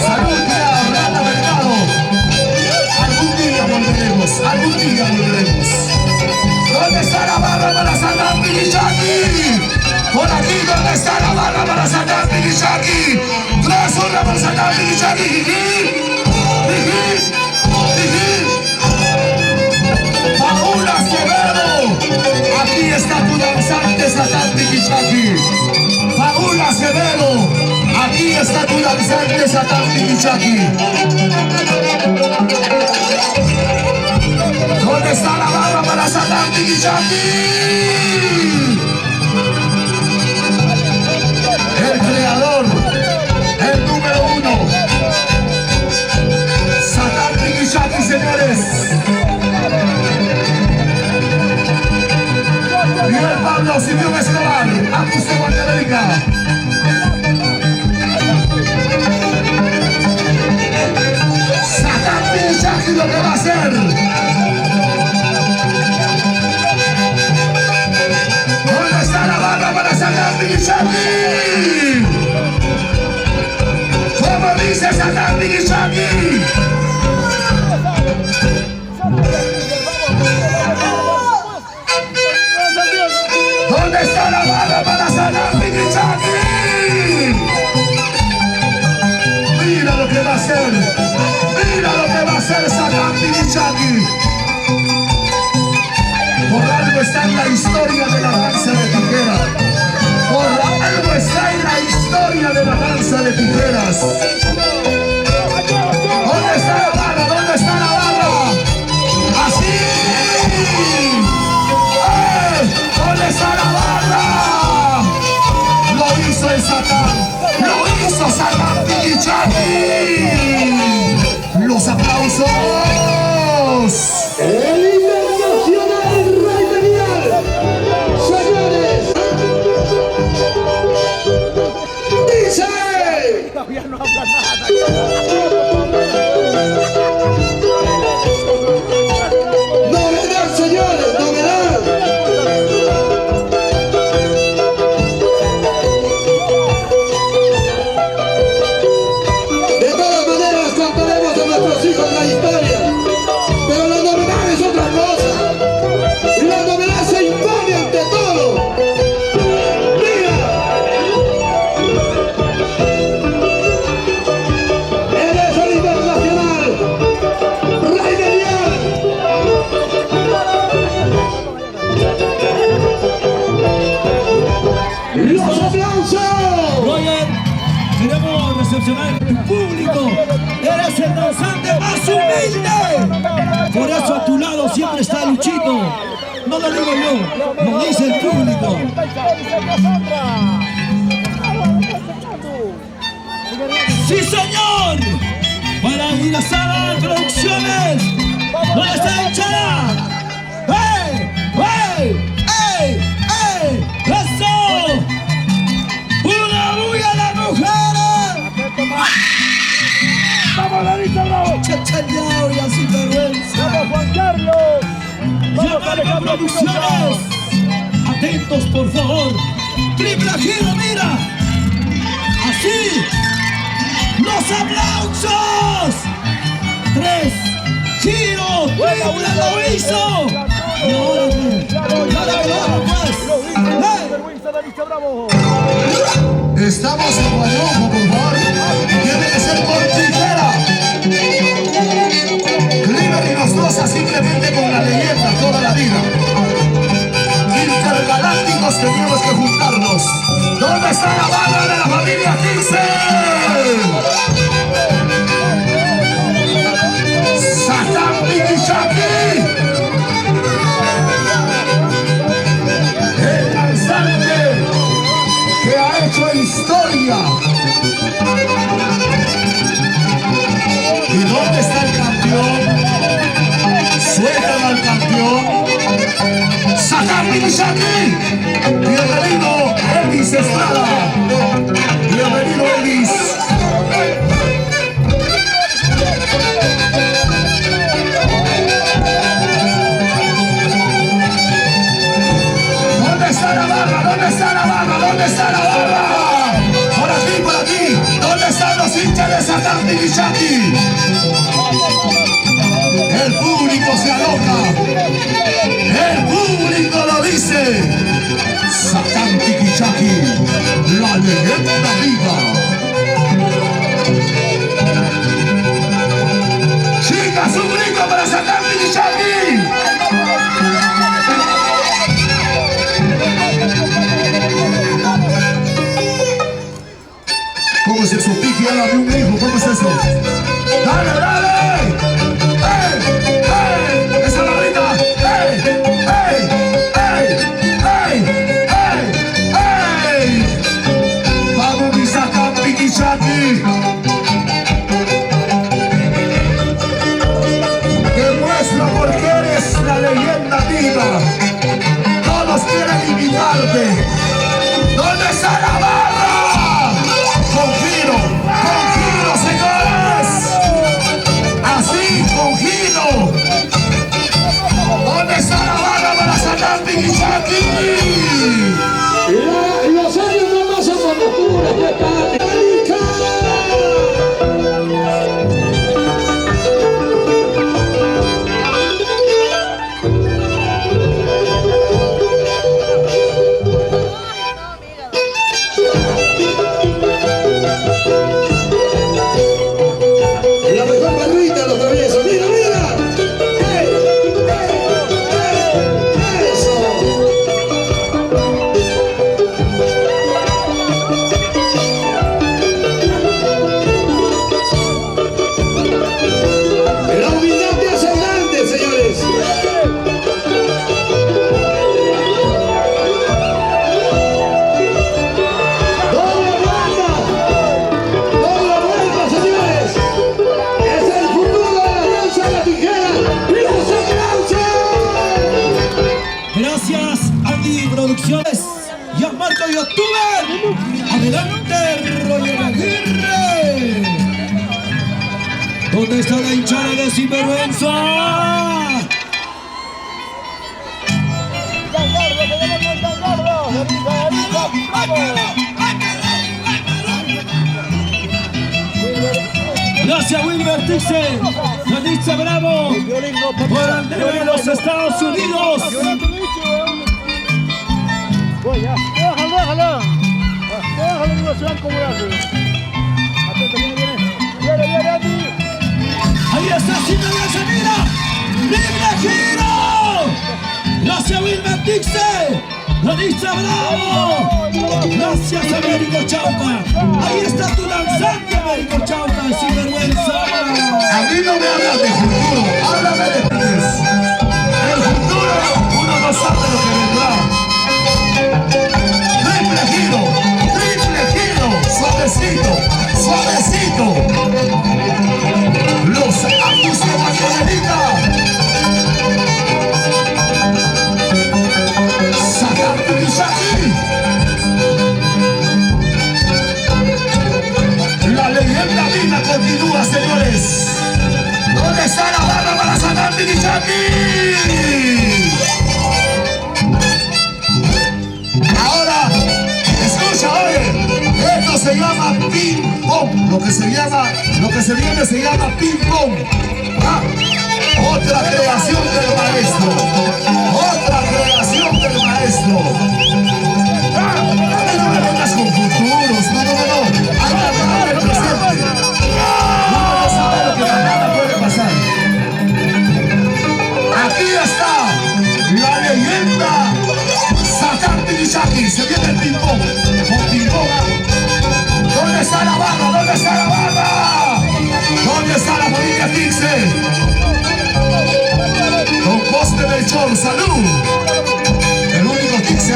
Salud, tía Orlando Mercado. Algún día volveremos. ¿Dónde está la barra para sacar Pichichaqui? Por aquí, ¿dónde está la barra para sacar Pichichaqui? 3-1 para sacar Pichichaqui. Paula Acevedo, aquí está tu danzante Satán Pichichaqui. Paula Acevedo, aquí está tu danzante Satán Pichichaqui. ¿Dónde está la barra para Satán Pichichaqui? El creador, el número 1, Satán Pichichaqui, señores. Miguel Pablo Silvio Escobar, Augusto Guatemala. Satán Pichichaqui lo que va a hacer. ¿Dónde está la barra para Satán Pichichaqui? ¿Cómo dice Satán Pichichaqui? ¿Dónde está la barra para Satán Pichichaqui? Mira lo que va a hacer. Mira lo que va a hacer Satán Pichichaqui. Por algo está en la historia de la danza de tijera. Por algo está en la historia de la danza de tijeras. ¿Dónde está la barra? ¿Dónde está la barra? ¡Así! ¿Dónde está la barra? Lo hizo el Satán. Lo hizo Satán Pichichaqui. Los aplausos. El internacional Rey Daniel. Señores. Dice. Todavía no habla nada. ¡Los aplausos! Roger, queremos recepcionar tu público. Eres el danzante más humilde. Por eso a tu lado siempre está Luchito. No lo digo yo, lo dice el público. ¡Sí, señor! Para Irazada Producciones, ¿dónde está el Chara? ¡Ey! ¡Ey! ¡Ey! ¡Ey! ¡Eso! ¡Una bulla a las mujeres! ¡Vamos, Larissa Bravo! ¡Chachayao y así vergüenza! ¡Vamos, Juan Carlos! ¡Yamarca Producciones! Atentos, por favor. ¡Triple giro, mira! ¡Así! ¡Los aplausos! 3 giros, triple lo hizo. Y ahora, pues. Estamos en Guayuco, por favor. Tiene que ser por tijera. Cliver y Nostrosa simplemente con la leyenda toda la vida. Intergalácticos teníamos que juntarnos. ¿Dónde está la barra de la familia Tixel? Satán Mikishaki. El danzante que ha hecho historia. ¿Y dónde está el campeón? Sueltan al campeón. ¡Satán Mikishaki! Bienvenido, Elvis Estrada. Bienvenido, Elvis. ¿Dónde está la barra? ¿Dónde está la barra? ¿Dónde está la barra? Por aquí, por aquí. ¿Dónde están los hinchas de Satán Mikishaki? El público se aloca. El público lo dice. Satán Mikishaki, la leyenda viva. Chicas, un grito para Satán Mikishaki. ¿Cómo es eso? Piqui, hágame un hijo. ¿Cómo es eso? ¡Dale, dale! ¡Ey! ¡Ey! ¡Esa barrita! ¡Ey! ¡Ey! ¡Ey! ¡Ey! ¡Ey! ¡Ey! ¡Vamos, mi Satán Mikishaki! Demuestra por qué eres la leyenda viva. Todos quieren imitarte. ¿Dónde está la barra? Con giro, señores. Así, con giro. ¿Dónde está la barra para Satán Mikishaki? Los años no pasan por locura, la mejor barrita los traviesos, mira, mira. ¡Ey! ¡Ey! ¡Eso! La humildad te hace grande, señores. Doble vuelta, señores. Es el futuro de la danza de la tijera. ¡Los aplausos! Gracias, Andy Producciones. Yamarca Youtuber. Adelante, Roger Aguirre. ¿Dónde está la hinchada de Sinvergüenza? Gracias, Wilber Tixel. Larissa Bravo. Por Andrea de los Estados Unidos. Voy ya. Déjalo. Déjalo, no se va a acumular. Atento, viene, Andy. Ahí está, Sinvergüenza, mira. ¡Libre giro! Gracias, Wilber Tixel. Lo dice Bravo. Gracias, Américo Chauca. Ahí está tu danzante, Américo Chauca, sin vergüenza. A mí no me hablas de futuro, háblame de antes. El futuro, uno no sabe lo que vendrá. Triple giro, suavecito, suavecito. Los actos de Margarita. Sacarte de Shaki. La leyenda viva continúa, señores. ¿Dónde está la barra para sacarte de Shaki? Ahora, escucha, oye, esto se llama ping pong, lo que se viene se llma ping pong. ¿Ah? Otra creación del maestro, otra creación del maestro. No me vengas con futuros, no, hay que hablar del presente. Uno no sabe lo que mañana puede pasar. Aquí está la leyenda Sacarte de Shaki. Se viene el ping-pong. Con ping-pong. ¿Dónde está la barra? ¿Dónde está la barra? ¿Dónde está la familia 15? Don Coste Melchor, salud. El único 15.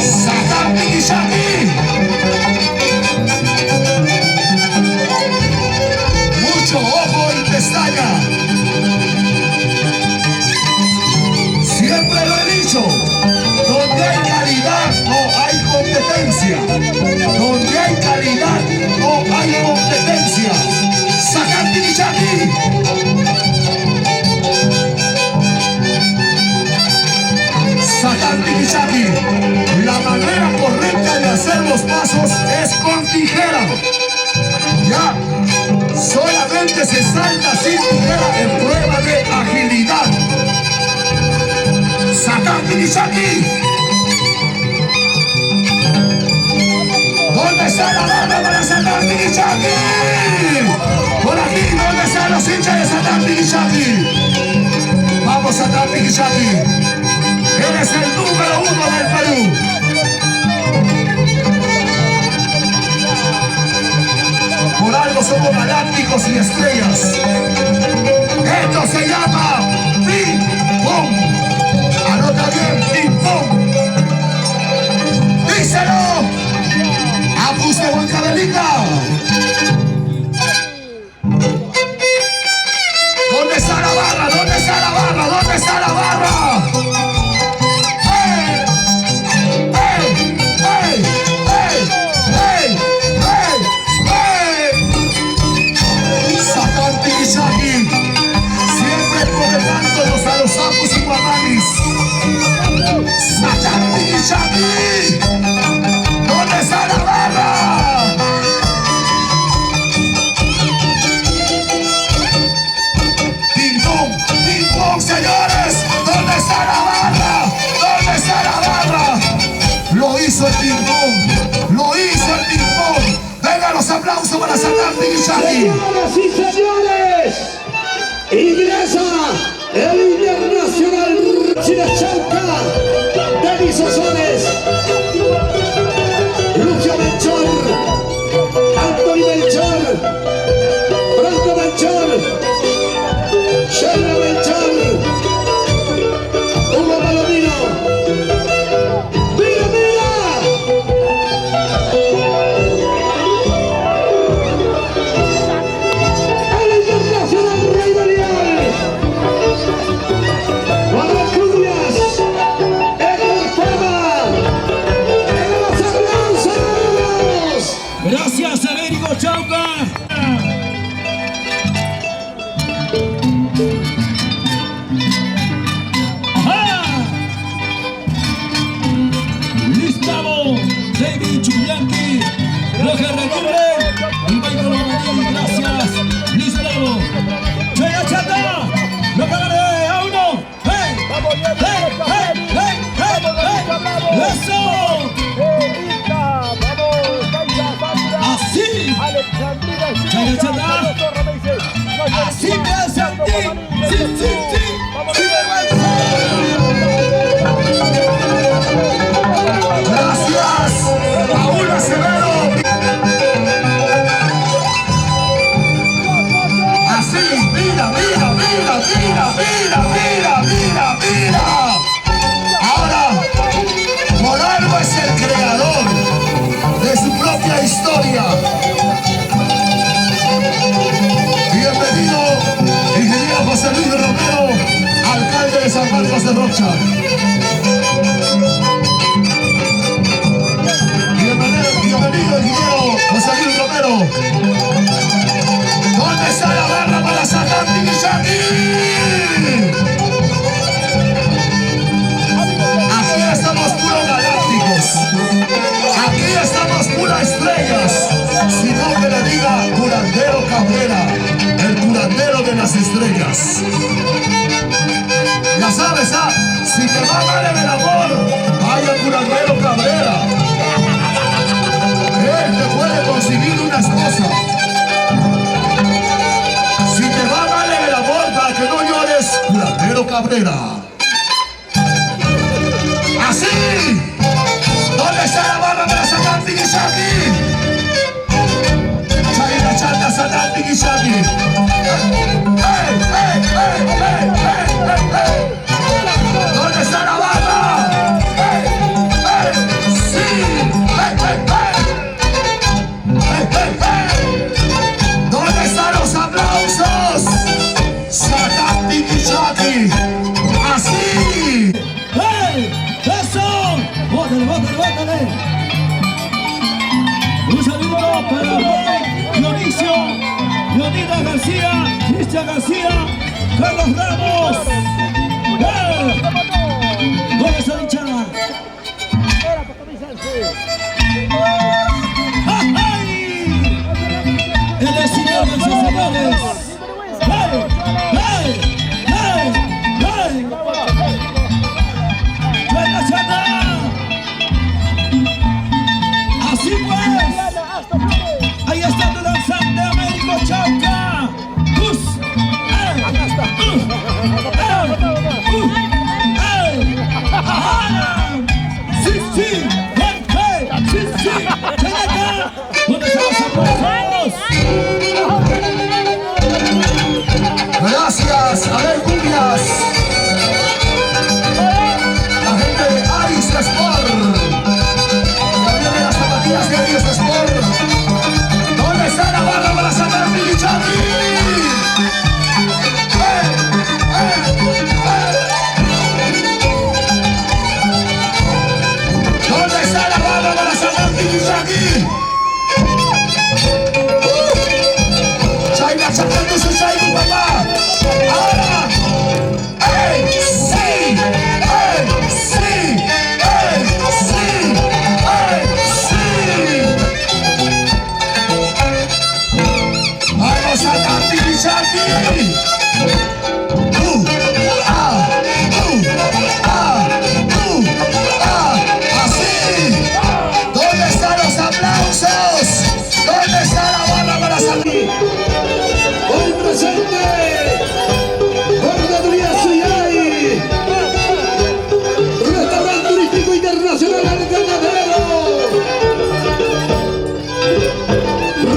Sacarte de Shaki. Mucho ojo y pestaña. Siempre lo he dicho, donde hay calidad no hay competencia. Donde hay calidad no hay competencia. Sacarte de Shaki. Sacarte de Shaki. La manera correcta de hacer los pasos es con tijera. Ya, solamente se salta sin tijera en prueba de agilidad. Sacarte de Shaki. ¿Dónde está la barra para Sacarte de Shaki? Por aquí, ¿dónde están los hinchas de Sacarte de Shaki? Vamos, Sacarte de Shaki. Eres el número 1 del Perú. Por algo somos galácticos y estrellas. Esto se llama ping pong. Anota bien, ping pong. Díselo. Apus de Huancavelica. ¿Dónde está la barra? ¿Dónde está la barra? ¿Dónde está la barra? ¡Hey! ¡Hey! ¡Hey! ¡Hey! ¡Hey! ¡Hey! ¡Hey! Sacarte de Shaki. Siempre conectándonos a los sapos y guamanis. Sacarte de Shaki. ¿Dónde está la barra? Ping pong, señores. ¿Dónde está la barra? ¿Dónde está la barra? Lo hizo el ping pong. Lo hizo el ping pong. Venga los aplausos para Sacarte de Shaki. Señoras y señores, ingresa el internacional Chile Chauca de Misozones, Lucio Melchor, Anthony Melchor, Franco Melchor, Sheila Melchor, Hugo Palomino. ¡Mira, mira! El internacional Rey Belial, Guadalajara, Héctor Fama, en los aplausos. Gracias, Américo Chauca. ¡Ajá! Luis Bravo, David Chubianqui, Roger Recubre, el Bailo Romaní, gracias, Luis Bravo. ¡Chaya Chata! ¡Lo pagaré a uno! ¡Hey! ¡Hey! ¡Hey! ¡Hey! ¡Hey! ¡Hey! ¡Eso! Así. Chaya Chata. Así me hace a ti. Sí, sí, sí. ¡Sin vergüenza! San Marcos de Rocha. Bienvenido, ingeniero José Luis Romero. ¿Dónde está la barra para sacar Tiquisaki? Aquí estamos puros galácticos. Aquí estamos puras estrellas. Si no que le diga curandero Cabrera, el curandero de las estrellas. Ya sabes, si te va mal en el amor, vaya curandero Cabrera. Él te puede conseguir una esposa. Si te va mal en el amor, para que no llores, curandero Cabrera. ¡Así! ¿Dónde está la barra para sacar Tiquisaki? Chaira chata sacar Tiquisaki. ¡Ey, ey, ey, ey, ey, ey, ey! ¿Dónde está la barra? ¡Ey, ey! ¡Sí! ¡Ey, ey, ey! ¡Ey, ey, ey! ¿Dónde están los aplausos? ¡Sacar Tiquisaki! ¡Así! ¡Hey! ¡Eso! ¡Bótale, bótale, bótale! Un saludo para Rey, Dionisio, Leonida García, Cristian García, Carlos Ramos. ¡Hey! ¿Dónde está la hinchada? ¡Ay! El destino de sus señores. ¡Hey! ¡Hey! ¡Hey! ¡Hey! ¡Buena chata! Así pues, ahí está tu danzante Américo Chauca. Sí, sí, hey, sí, sí, ven acá. ¿Dónde están los aplausos? Gracias, a ver, cumbias. La gente de Aris Sport. También de las zapatillas de Aris Sport. ¿Dónde está la barra para sacar Tiquisaki? ¿Dónde está la barra para sacar Tiquisaki? Chayla sacando su Chayla, papá. Ahora. ¡Ey! ¡Sí! ¡Ey! ¡Sí! ¡Ey! ¡Sí! ¡Ey! ¡Sí! ¡Vamos a sacar Tiquisaki! ¡Así! ¿Dónde están los aplausos? ¿Dónde está la barra para salir? Hoy presente, Correduría Suyay, Restaurante Turístico Internacional El Ganadero,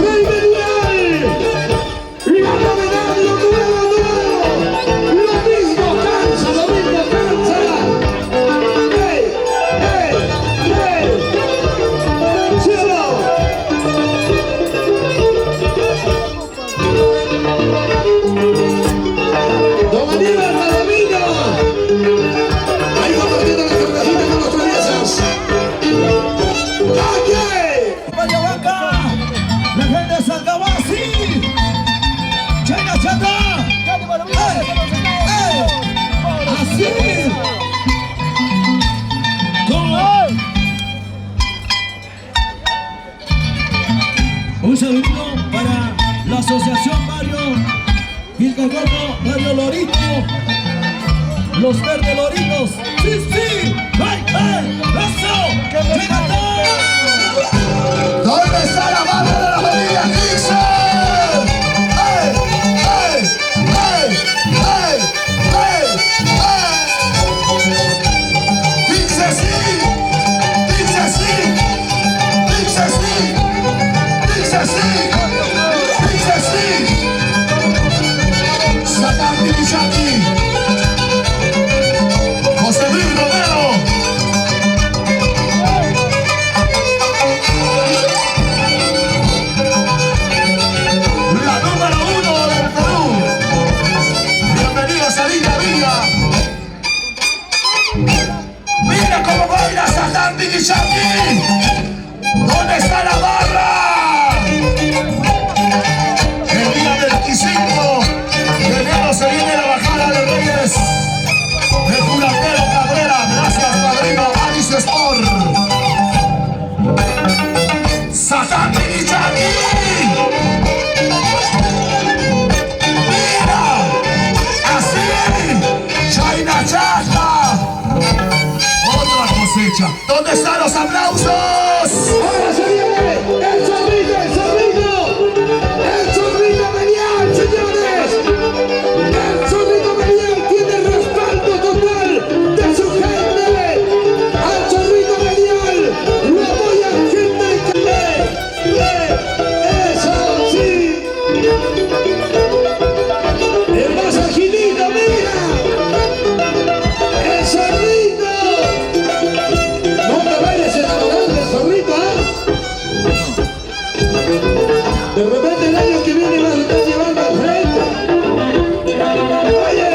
Rey Manuel, la novedad, lo nuevo, lo mismo cansa, lo mismo cansa. ¡Hey, hey, hey! ¡Cielo! Don Aníbal Maravilla, ahí compartiendo la cervecita con los traviesos. ¡Aquí! Vallavanca, la gente de Salgabasi. ¡Chata, chata! ¡Ey! ¡Ey! ¡Así! ¡Toma! Un saludo para la Asociación Barrio Vilcagordo, Barrio Lorito, los Verdes Loritos. ¡Sí, sí! ¡Ay, ay! ¡Eso! ¡Llegate! ¿Dónde está la barra de la familia Dixon? ¡Ey! ¡Ey! ¡Ey! ¡Ey! ¡Ey! ¡Ey! ¡Dice sí! ¡Dice sí! ¡Dice sí! ¡Dice sí! ¡Dice sí! ¡Sacar Tiquisaki! ¡José Luis Romero! Piquichaqui. ¿Dónde está la barra? El día 25 de enero se viene la bajada de Reyes de Culatero Cabrera. Gracias, padrino Alice Sport. Satán Piquichaqui. Mira, así, China Chata. Otra cosecha. ¿Dónde están los aplausos? Ahora se viene el zorrito, el zorrito, el zorrito Belial, señores. El zorrito Belial tiene el respaldo total de su gente. Al zorrito Belial lo apoya gente que eso sí. El más agilito, mira. El zorrito. No te vayas a enamorar del zorrito, ¿eh? De repente el año que viene vas a estar llevando al frente. ¡Oye!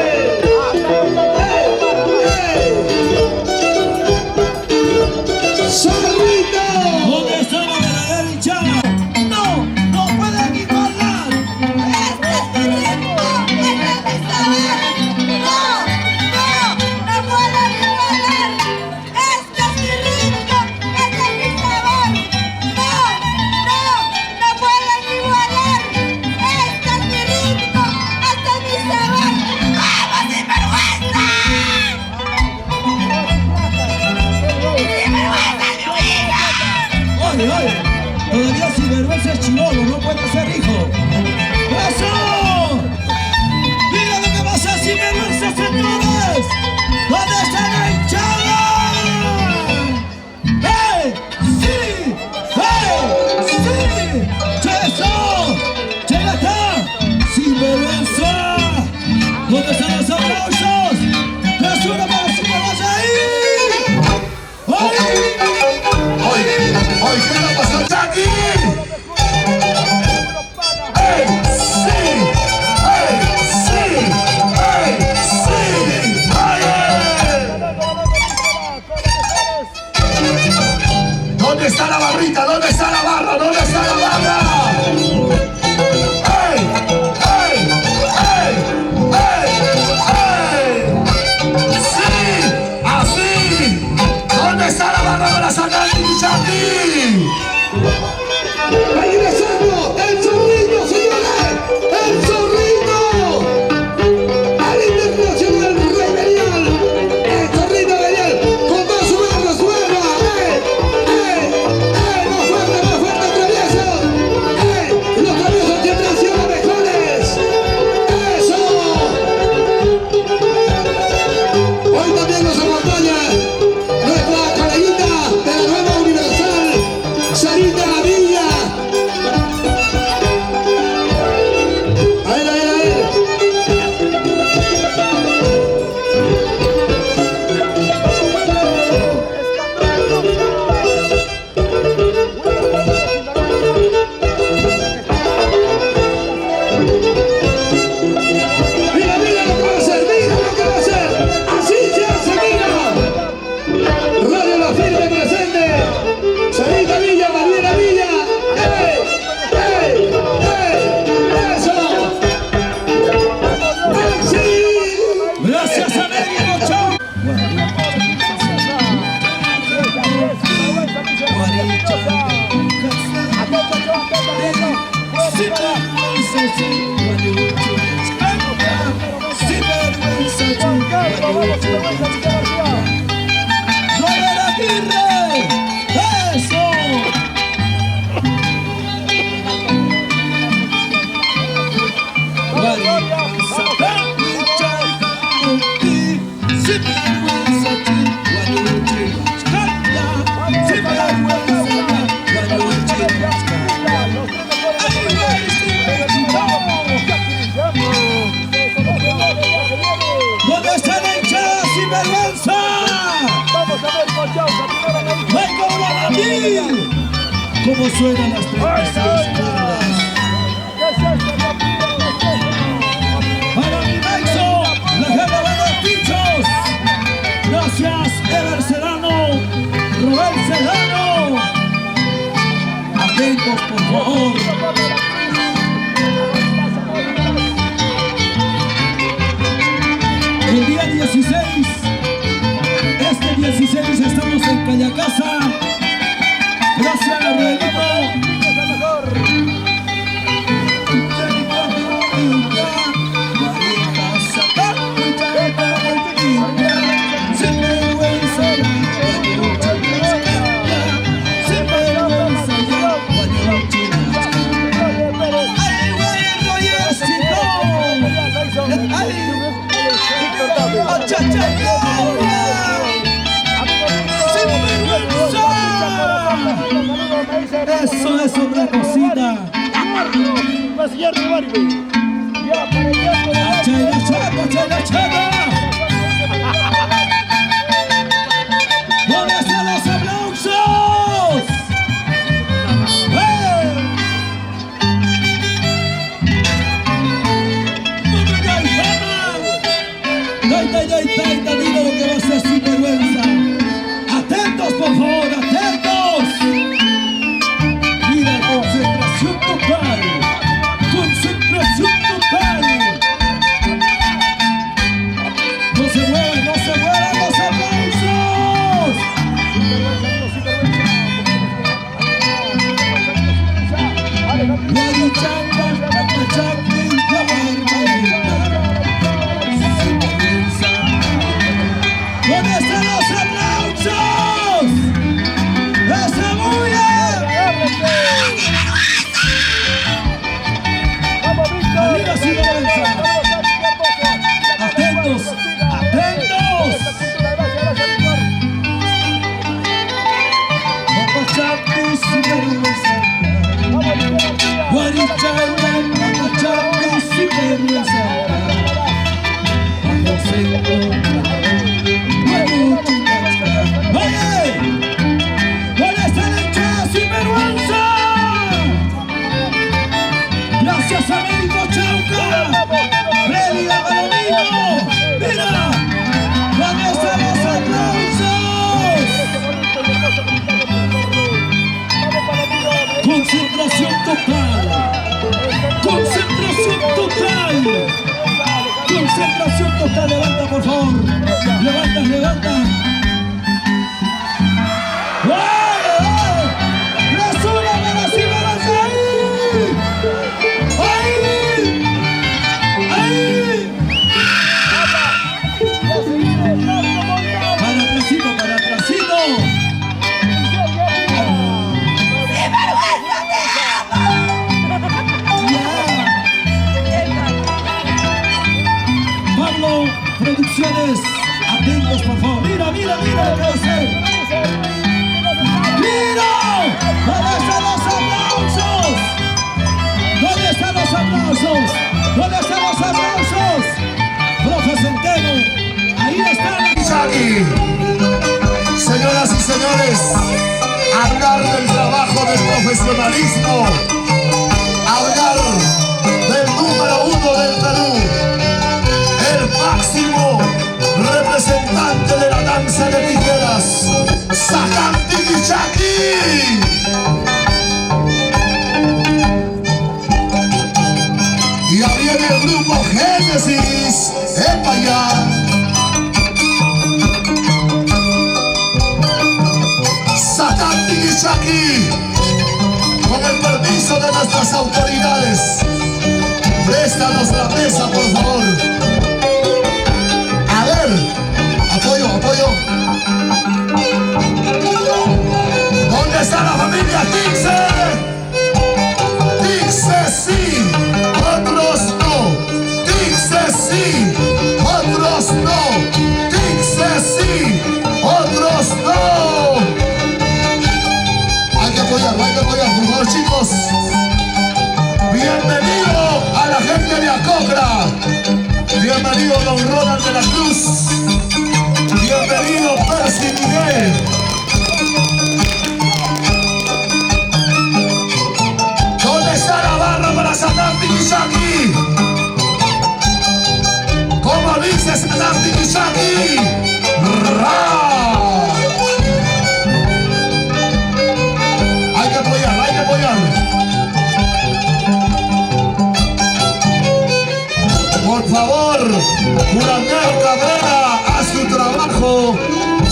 ¡Zorrito! ¿Dónde está la verdadera hinchada? No, no pueden igualar. ¡Este es mi ritmo! ¡Este es mi sabor! ¡No! ¡No! ¡No pueden igualar! ¡Este es mi ritmo! ¡Este es mi sabor! ¡No! ¡No! ¡No pueden igualar! ¡Este es mi ritmo! ¡Este es mi sabor! ¡Vamos, sinvergüenza! ¡Sinvergüenza, mi hija! Oye, oye, todavía sinvergüenza es chivolo, no puede ser hijo. ¡Eso! ¡Mira lo que pasa, sinvergüenza, señores! ¿Dónde está la hinchada? ¡Hey! ¡Sí! ¡Hey! ¡Sí! ¡Eso! ¡Ya está! ¡Sinvergüenza! ¿Dónde están los aplausos? ¡Es una para sinvergüenza ahí! ¡Ay! Hoy, ¿qué va a pasar, Chucky? ¡Ey, sí! ¡Ey, sí! ¡Ey, sí! ¡Ay! ¿Dónde está la barrita? ¿Dónde está la barra? ¿Dónde está la barra? ¡Ey! ¡Ey! ¡Ey! ¡Ey! ¡Ey! ¡Sí! ¡Así! ¿Dónde está la barra para sacar el Piquichaqui? ¡Va ingresando el zorrito, señores! ¡El zorrito! ¡Al internacional Rey Belial! ¡El zorrito Belial! ¡Con toda su barra, su barra! ¡Más fuerte, travieso! ¡Los traviesos siempre han sido los mejores! ¡Eso! Hoy también nos acompaña nuestra coleguita de la nueva Universal, Sarita Villa. A ver, a ver, a ver. Mira, mira lo que va a hacer, mira lo que va a hacer. Así se hace, mira. Radio La Firme presente. Sarita Villa, Mariela Villa. ¡Ey! ¡Ey! ¡Ey! ¡Eso! ¡Sí! Gracias a México, chao. ¡Robert Aguirre! ¡Eso! ¿Dónde está la hinchada sinvergüenza? ¡Michael Guadalquivir! ¿Cómo suenan las 36 cuerdas? Para mi Maizo, la gente de los pinchos. Gracias, Ever Serrano, Rubén Serrano. favor. El día 16, este 16 estamos en Callacasa. Gracias, Rodrigo. Eso es otra cosita. Chela chapa, chela chapa. ¿Dónde están los aplausos? Dilo lo que va a ser sinvergüenza. Atentos, por favor, atentos. Mira, concentración total. Concentración total. No se muevan los aplausos. Guarichanga, Pachangui, la barbarita. ¿Dónde están los aplausos? ¡Esa bulla! Arriba sinvergüenza. Atentos, atentos. Papachangui, sinvergüenza. Guarichanga, Papachangui, sinvergüenza. Cuando se encuentra. ¡Oye! ¿Dónde está la hinchada sinvergüenza? Gracias a México Chauca, Freddy Palomino. Mira, ¿dónde están los aplausos? Concentración total. Concentración total. Concentración total. Levanta, por favor. Levanta, levanta. Para atrásito. Pablo Producciones, atentos por favor. Mira lo que va a hacer. ¡Mira! ¿Dónde están los aplausos? ¿Dónde están los aplausos? ¿Dónde están los aplausos? Profe Centeno, ahí están. Señoras y señores, hablar del trabajo del profesionalismo, hablar del número 1 del Perú, el máximo representante de la danza de tijeras, Sacan Tiquichaqui. Y ahí viene el grupo Génesis, ¡epa ya! Sacan Tiquichaqui, con el permiso de nuestras autoridades, préstanos la mesa, por favor. A ver, apoyo. ¿Dónde está la familia Tixe? Tixe sí, otros no. Tixe sí, otros no. Tixe sí, otros no. Hay que apoyar, por favor, chicos. Bienvenido a la gente de Acocra. Bienvenido don Ronald de la Cruz. Bienvenido Percy Miguel.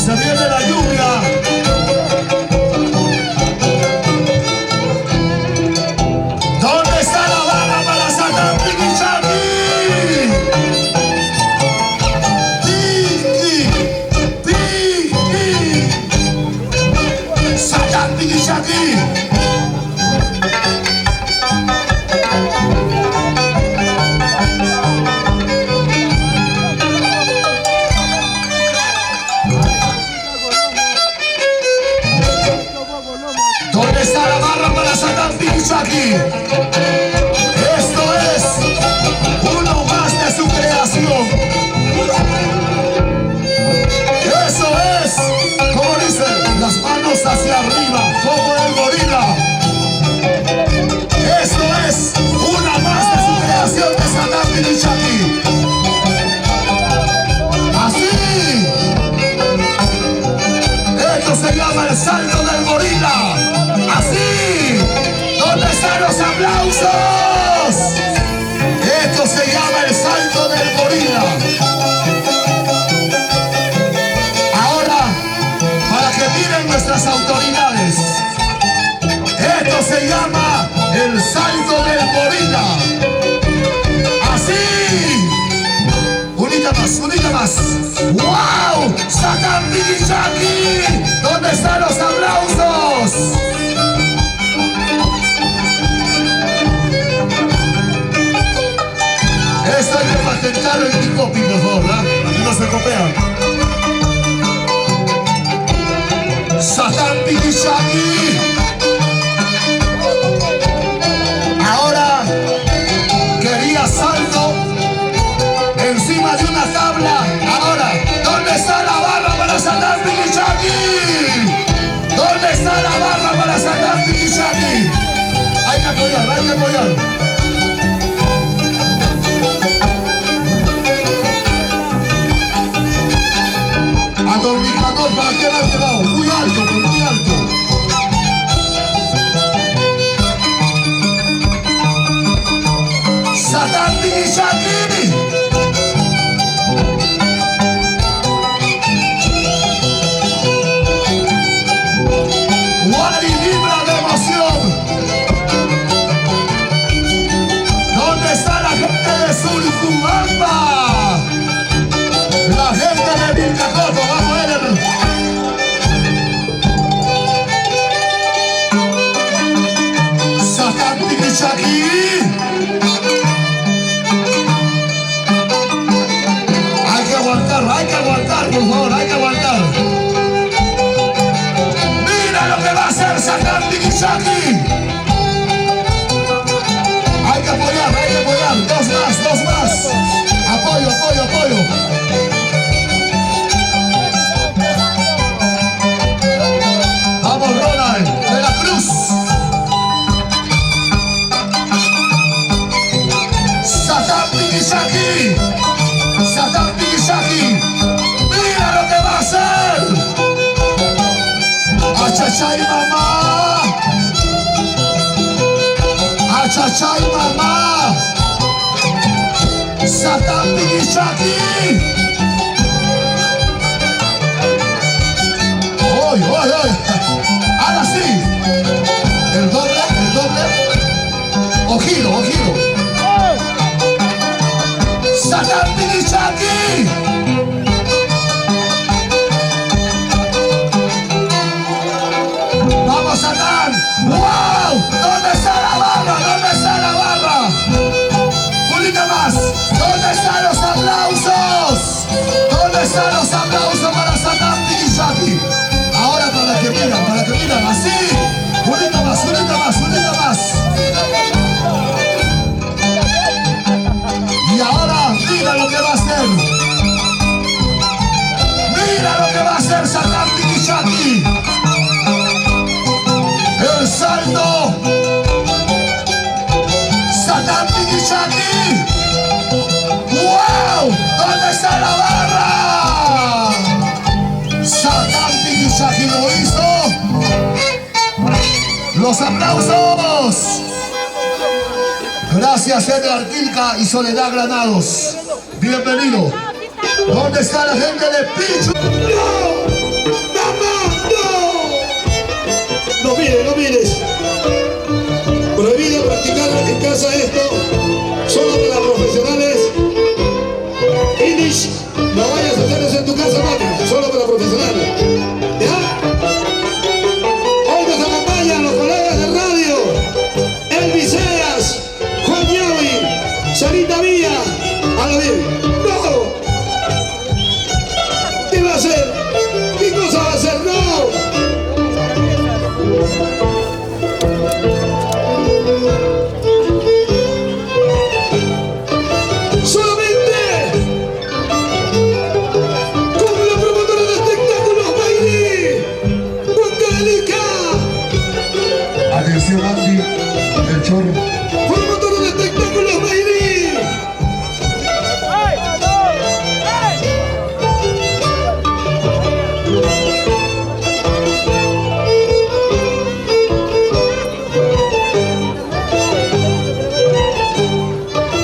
Se viene la lluvia. ¿Dónde está la barra para Satán Piquichaki? Satán Piquichaki. ¿Dónde está la barra para Satán Piquichaki? Esto es uno más de su creación. Eso es, como dice, las manos hacia arriba, como el gorila. Esto es una más de su creación de Satán Piquichaki. Así. Esto se llama el salto del gorila. Así. ¿Dónde están los aplausos? Esto se llama el salto del gorila. Ahora, para que miren nuestras autoridades, esto se llama el salto del gorila. Así. Unita más, unita más. ¡Wow! ¡Satán Piquichaki! ¿Dónde están los aplausos? Esto hay que patentarlo en Ticopi, por favor, ¿verdad? Aquí no se copian. Satán Piquichaki. Ahora quería salto encima de una tabla. Ahora, ¿dónde está la barra para Satán Piquichaki? ¿Dónde está la barra para Satán Piquichaki? Hay que apoyar, hay que apoyar. Atornillador para que la quedado muy alto, muy alto. Satán Piquichaki. Wally vibra de emoción. ¿Dónde está la gente de Suricumamba? La gente de Vilcacoto, vamos a ver. Satán Piquichaki. Hay que aguantar, por favor, hay que aguantar. Mira lo que va a hacer Satán Piquichaki. Hay que apoyar, hay que apoyar. Dos más. Apoyo, apoyo, apoyo. Vamos, Ronald, de la Cruz. Satán Piquichaki. Satán Piquichaki. Mira lo que va a hacer. Achachay mamá. Achachay mamá. Satán Piquichaki. Hoy. Ahora sí. El doble. Ojido. Satán Piquichaki. Vamos, Satán. ¡Wow! ¿Dónde está la barra? Unita más. ¿Dónde están los aplausos? ¿Dónde están los aplausos para Satán Piquichaki? Ahora para que miran, así. Unita más. Y ahora, mira lo que va a hacer. Mira lo que va a hacer Satán Piquichaki. El salto. Satán Piquichaki. ¡Wow! ¿Dónde está la barra? Satán Piquichaki lo hizo. Los aplausos. Gracias, Edgar Tilca y Soledad Granados. Bienvenido. ¿Dónde está la gente de Pichu? hacer? ¿Qué cosa va a hacer? No. Atención, Andy, el chorro. Promotor de espectáculos Mayri.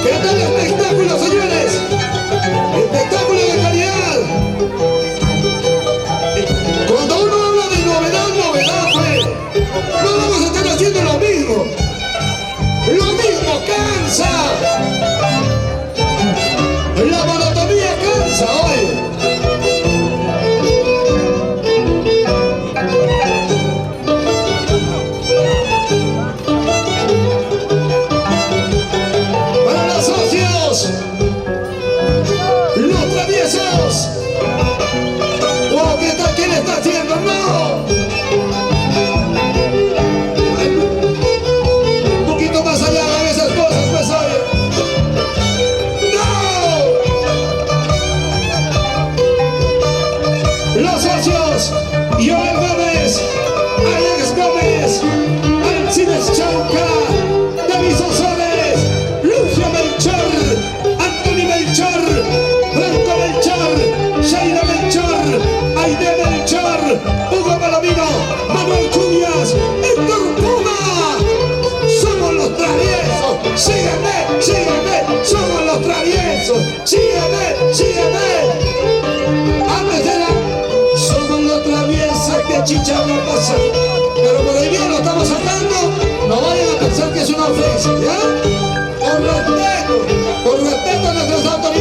¿Qué tal el espectáculo, señores? Espectáculo de calidad. Cuando uno habla de novedad, pues, no vamos a estar haciendo lo mismo. Lo mismo cansa. La monotonía cansa hoy. Para los socios, los traviesos. Oh, ¿quién está haciendo? ¡No! Un poquito más allá de esas cosas, pues oye. ¡No! Los socios, Joel Gómez, Alex Gómez, Alcides Chanca, David Sosones, Lucio Melchor, Anthony Melchor, Franco Melchor, Shaira Melchor, Aide Melchor, Hugo Palomino, Manuel Cubias, Héctor Puma. Somos los traviesos. Sígueme, sígueme. Somos los traviesos. Sígueme, sígueme. Ámesela. Somos los traviesos que chicha no pasa. Pero por hoy día lo estamos sacando. No vayan a pensar que es una ofensa, ¿ya? Por respeto a nuestras autoridades.